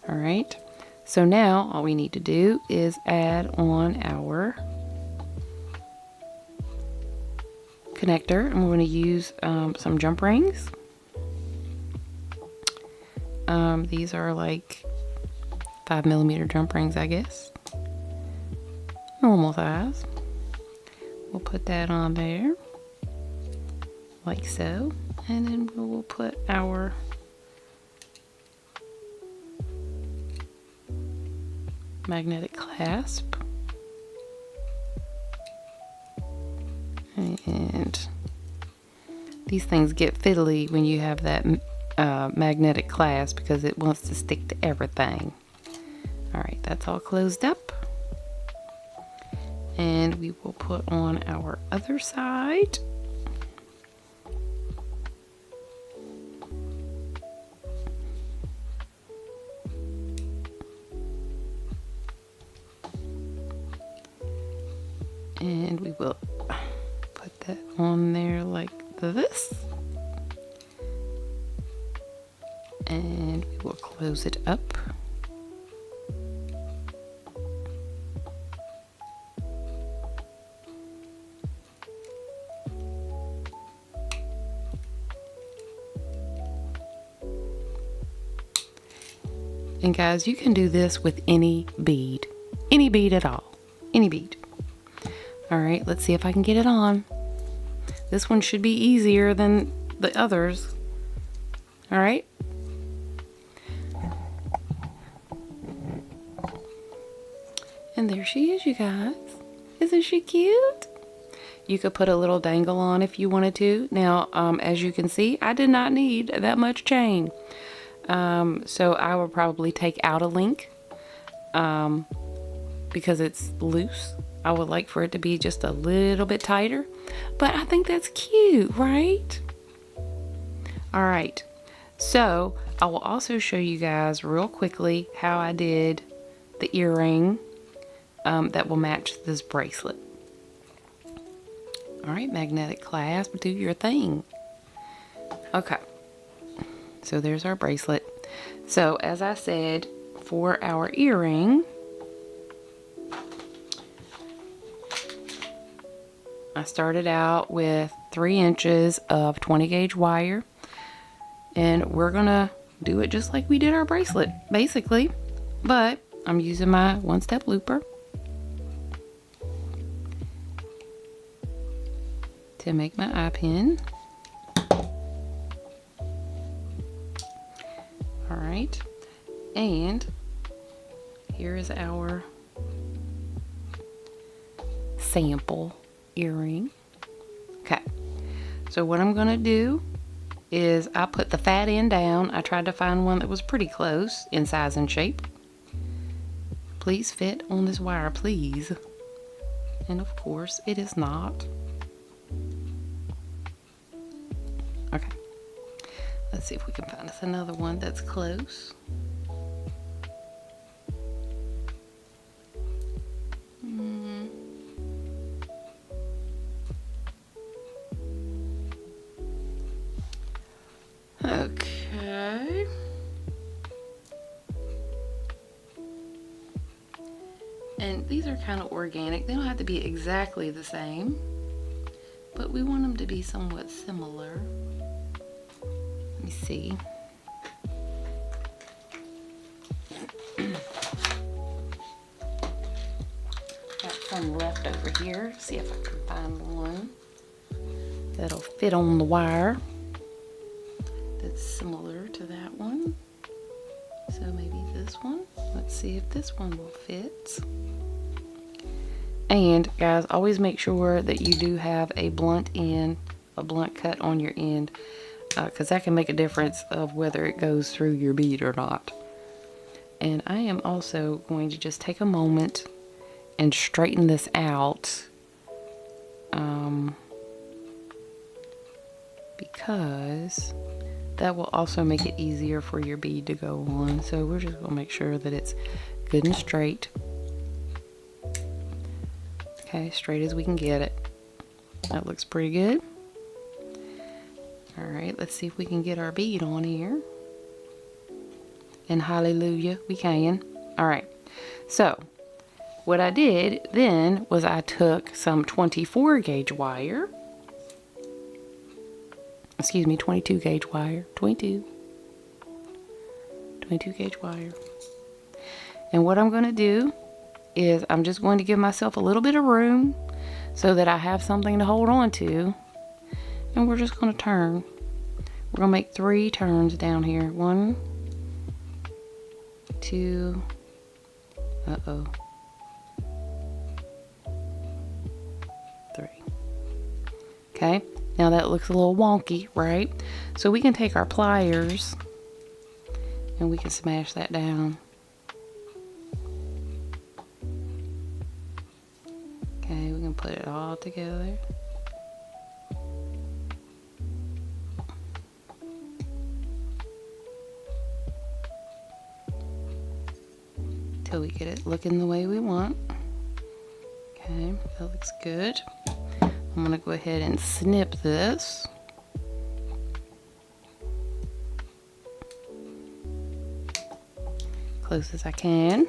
All right, so now all we need to do is add on our connector, and we're going to use some jump rings. These are like 5mm jump rings, I guess. Normal size. We'll put that on there, like so. And then we'll put our magnetic clasp. And these things get fiddly when you have that magnetic clasp because it wants to stick to everything. All right, that's all closed up. And we will put on our other side. And we will put that on there like this. And we will close it up. And guys, you can do this with any bead at all, any bead. All right, let's see if I can get it on. This one should be easier than the others. All right. And there she is, you guys. Isn't she cute? You could put a little dangle on if you wanted to. Now, as you can see, I did not need that much chain. So I will probably take out a link because it's loose. I would like for it to be just a little bit tighter, but I think that's cute, right? All right, so I will also show you guys real quickly how I did the earring that will match this bracelet. All right, magnetic clasp, do your thing. Okay, so there's our bracelet. So as I said, for our earring, I started out with 3 inches of 20 gauge wire, and we're gonna do it just like we did our bracelet, basically, but I'm using my 1-step looper to make my eye pin. All right, and here is our sample earring. Okay, so what I'm gonna do is I put the fat end down. I tried to find one that was pretty close in size and shape. Please fit on this wire, please. And of course it is not. Okay, let's see if we can find us another one that's close. Okay. And these are kind of organic. They don't have to be exactly the same, but we want them to be somewhat similar. Let me see. Got some left over here. See if I can find one that'll fit on the wire. That's similar to that one. So maybe this one. Let's see if this one will fit. And guys, always make sure that you do have a blunt end, a blunt cut on your end, because that can make a difference of whether it goes through your bead or not. And I am also going to just take a moment and straighten this out, because that will also make it easier for your bead to go on. So we're just gonna make sure that it's good and straight. Okay, straight as we can get it. That looks pretty good. All right, let's see if we can get our bead on here. And hallelujah, we can. All right. So what I did then was I took some 24 gauge wire. Excuse me, 22 gauge wire. 22 gauge wire. And what I'm going to do is I'm just going to give myself a little bit of room so that I have something to hold on to. And we're just going to turn. We're going to make 3 turns down here. 1, 2, uh-oh, 3. Okay, now that looks a little wonky, right? So we can take our pliers and we can smash that down. Okay, we can put it all together. Till we get it looking the way we want. Okay, that looks good. I'm gonna go ahead and snip this. Close as I can.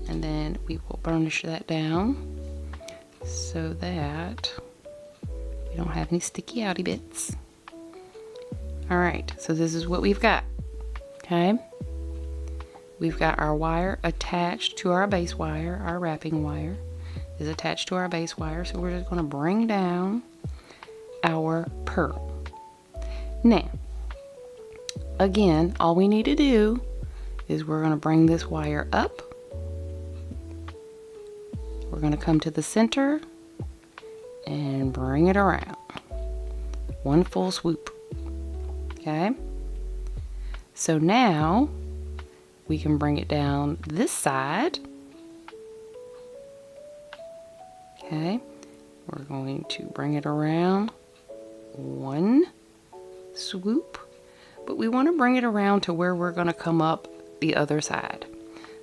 And then we will burnish that down so that we don't have any sticky outy bits. All right, so this is what we've got, okay? We've got our wire attached to our base wire. Our wrapping wire is attached to our base wire. So we're just going to bring down our pearl. Now, again, all we need to do is we're going to bring this wire up. We're going to come to the center and bring it around. One full swoop. Okay? So now we can bring it down this side. Okay, we're going to bring it around. One swoop, but we want to bring it around to where we're going to come up the other side.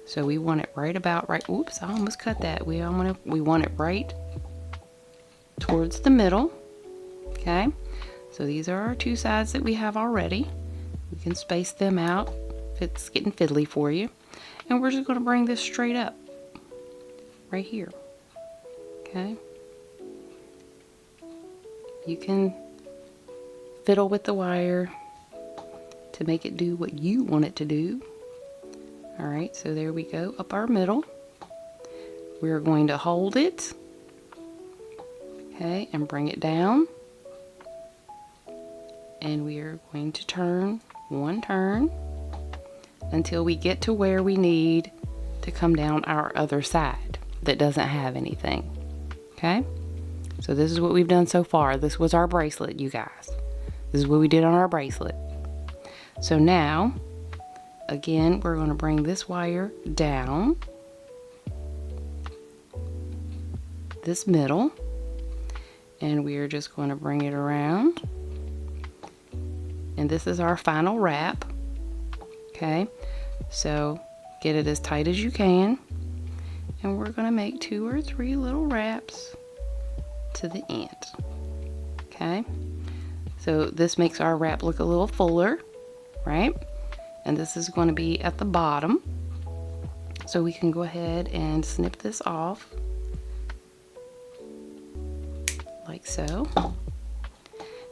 So we want it right about right. Oops, I almost cut that. We want it right towards the middle. Okay, so these are our 2 sides that we have already. We can space them out if it's getting fiddly for you. And we're just going to bring this straight up right here. Okay. You can fiddle with the wire to make it do what you want it to do. All right, so there we go, up our middle. We're going to hold it, okay, and bring it down. And we are going to turn 1 turn until we get to where we need to come down our other side that doesn't have anything. Okay, so this is what we've done so far. This was our bracelet, you guys. This is what we did on our bracelet. So now, again, we're going to bring this wire down this middle, and we are just going to bring it around. And this is our final wrap. Okay, so get it as tight as you can. And we're going to make 2 or 3 little wraps to the end. Okay, so this makes our wrap look a little fuller, right? And this is going to be at the bottom. So we can go ahead and snip this off like so.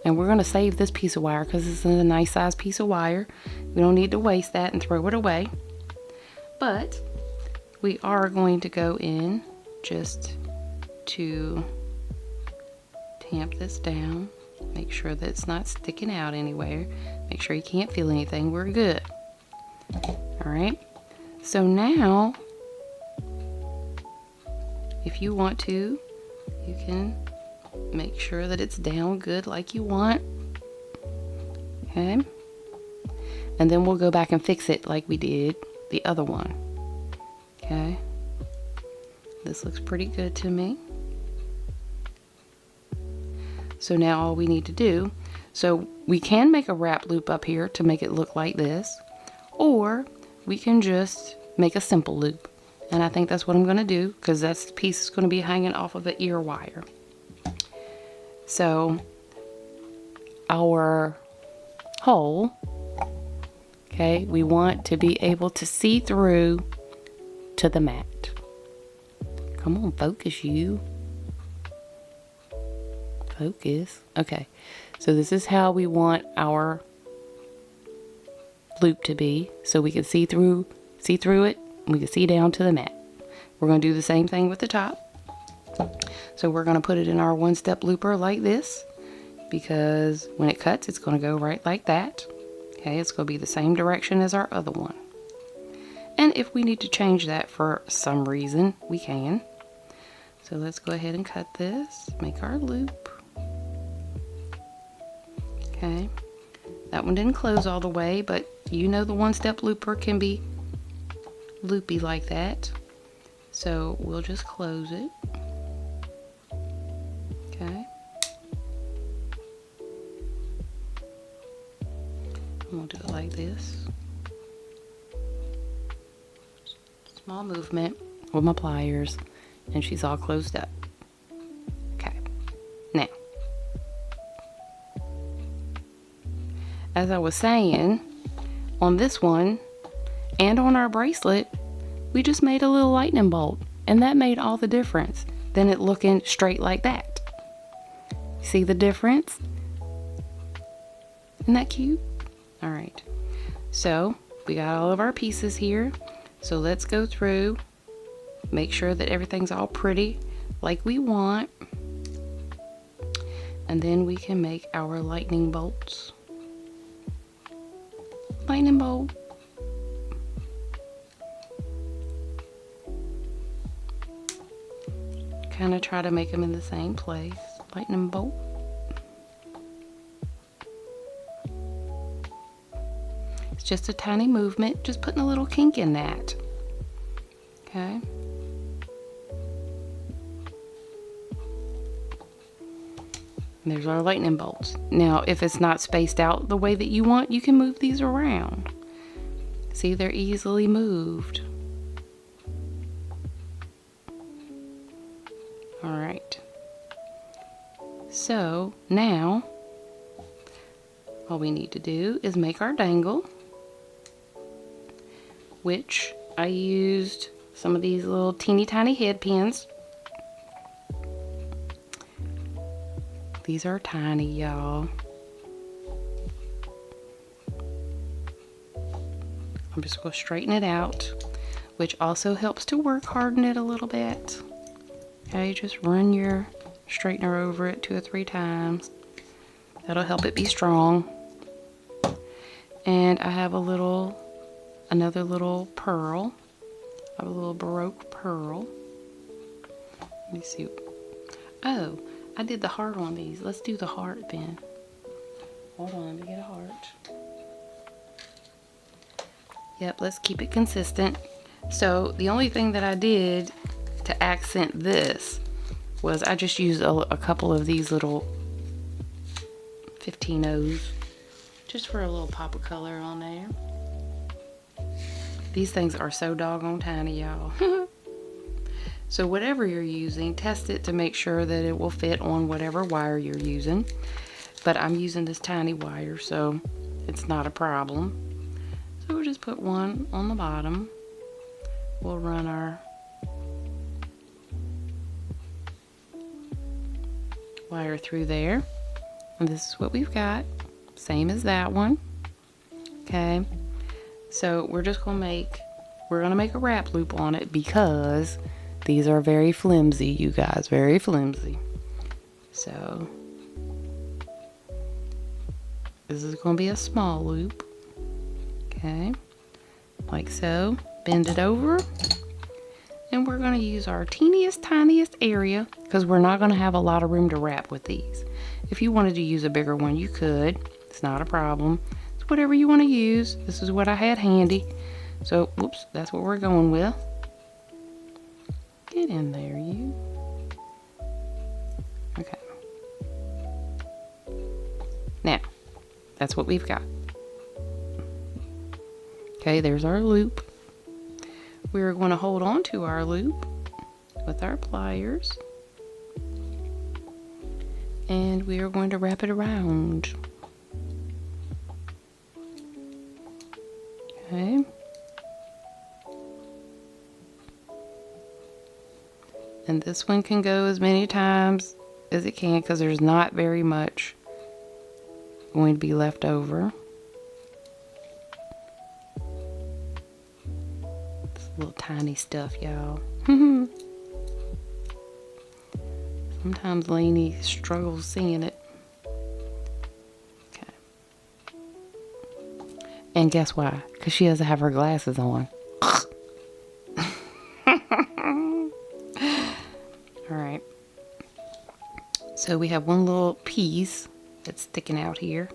And we're going to save this piece of wire because this is a nice size piece of wire. We don't need to waste that and throw it away. But we are going to go in just to tamp this down. Make sure that it's not sticking out anywhere. Make sure you can't feel anything. We're good. Alright. So now, if you want to, you can make sure that it's down good like you want. Okay. And then we'll go back and fix it like we did the other one. Okay. This looks pretty good to me. So now all we need to do, so we can make a wrap loop up here to make it look like this, or we can just make a simple loop. And I think that's what I'm going to do, because that's the piece that's going to be hanging off of the ear wire. So our hole, okay, Okay, we want to be able to see through to the mat. Come on, focus you. Focus. Okay, so this is how we want our loop to be, so we can see through it. We can see down to the mat. We're going to do the same thing with the top. So we're going to put it in our one-step looper like this, because when it cuts, it's going to go right like that. Okay, it's going to be the same direction as our other one. And if we need to change that for some reason, we can. So let's go ahead and cut this, make our loop. Okay, that one didn't close all the way, but you know the one-step looper can be loopy like that. So we'll just close it. Okay. I'm gonna do it like this. Small movement with my pliers, and she's all closed up. Okay. Now, as I was saying, on this one and on our bracelet, we just made a little lightning bolt, and that made all the difference than it looking straight like that. See the difference? Isn't that cute? All right, so we got all of our pieces here. So let's go through, make sure that everything's all pretty like we want, and then we can make our lightning bolts. Lightning bolt. Kind of try to make them in the same place. Lightning bolt. It's just a tiny movement, just putting a little kink in that. Okay. And there's our lightning bolts. Now, if it's not spaced out the way that you want, you can move these around. See, they're easily moved. All right. So now, all we need to do is make our dangle, which I used some of these little teeny tiny head pins. These are tiny, y'all. I'm just going to straighten it out, which also helps to work harden it a little bit. Okay, just run your straightener over it 2 or 3 times. That'll help it be strong. And I have another little pearl. I have a little Baroque pearl. Let me see. Oh, I did the heart on these. Let's do the heart then. Hold on, let me get a heart. Yep, let's keep it consistent. So the only thing that I did to accent this was I just used a couple of these little 15-0s just for a little pop of color on there. These things are so doggone tiny, y'all. So whatever you're using, test it to make sure that it will fit on whatever wire you're using. But I'm using this tiny wire, so it's not a problem. So we'll just put one on the bottom. We'll run our wire through there. And this is what we've got. Same as that one. Okay. So we're gonna make a wrap loop on it because these are very flimsy, you guys, very flimsy. So this is gonna be a small loop. Okay, like so. Bend it over, and we're gonna use our teeniest, tiniest area because we're not gonna have a lot of room to wrap with these. If you wanted to use a bigger one, you could. It's not a problem. It's whatever you want to use. This is what I had handy. So, whoops, that's what we're going with. Get in there, you. Okay. Now, that's what we've got. Okay, there's our loop. We're going to hold on to our loop with our pliers. And we are going to wrap it around. Okay. And this one can go as many times as it can because there's not very much going to be left over. This little tiny stuff, y'all. Sometimes Laney struggles seeing it. Okay. And guess why? Because she doesn't have her glasses on. Alright. So we have one little piece that's sticking out here.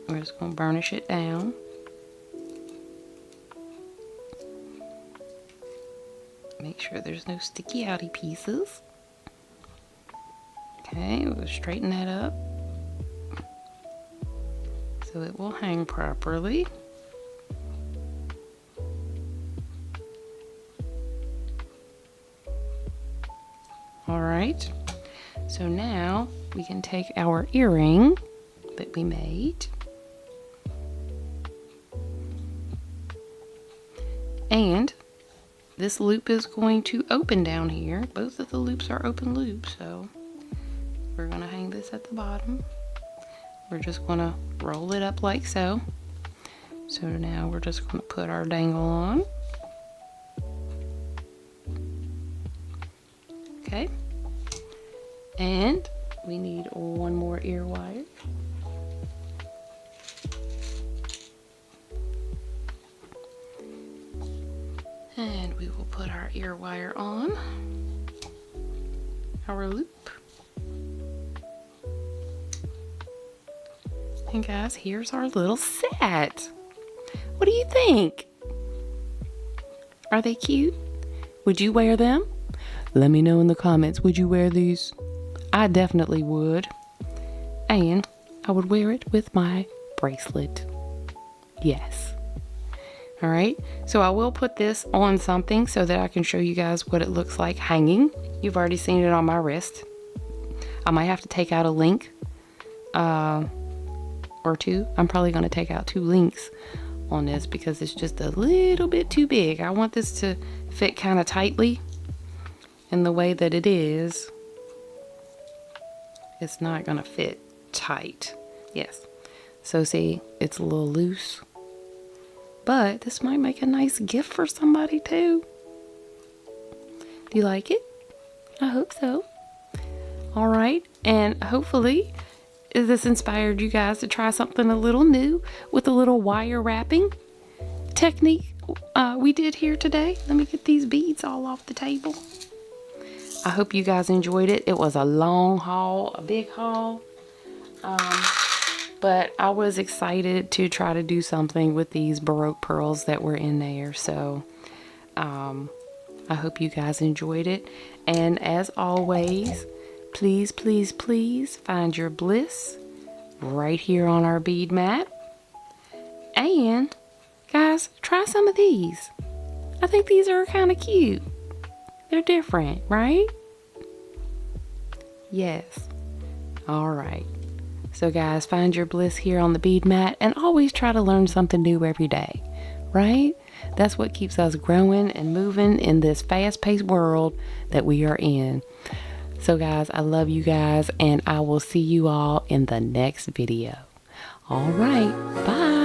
We're just going to burnish it down. Make sure there's no sticky outy pieces. Okay, we'll straighten that up so it will hang properly. Alright, so now we can take our earring that we made and this loop is going to open down here. Both of the loops are open loops, so we're going to hang this at the bottom. We're just going to roll it up like so. So now we're just going to put our dangle on. Okay. And we need one more ear wire. And we will put our ear wire on our loop. And guys, here's our little set. What do you think? Are they cute? Would you wear them? Let me know in the comments. Would you wear these? I definitely would. And I would wear it with my bracelet. Yes. Alright, so I will put this on something so that I can show you guys what it looks like hanging. You've already seen it on my wrist. I might have to take out a link or two. I'm probably going to take out 2 links on this because it's just a little bit too big. I want this to fit kind of tightly, and the way that it is, it's not going to fit tight. Yes. So see, it's a little loose. But this might make a nice gift for somebody too. Do you like it? I hope so. Alright, and hopefully this inspired you guys to try something a little new with a little wire wrapping technique we did here today. Let me get these beads all off the table. I hope you guys enjoyed it. It was a long haul, a big haul. But I was excited to try to do something with these Baroque pearls that were in there. So I hope you guys enjoyed it. And as always, please, please, please find your bliss right here on our bead mat. And guys, try some of these. I think these are kind of cute. They're different, right? Yes. All right. So guys, find your bliss here on the bead mat and always try to learn something new every day, right? That's what keeps us growing and moving in this fast-paced world that we are in. So guys, I love you guys, and I will see you all in the next video. All right, bye.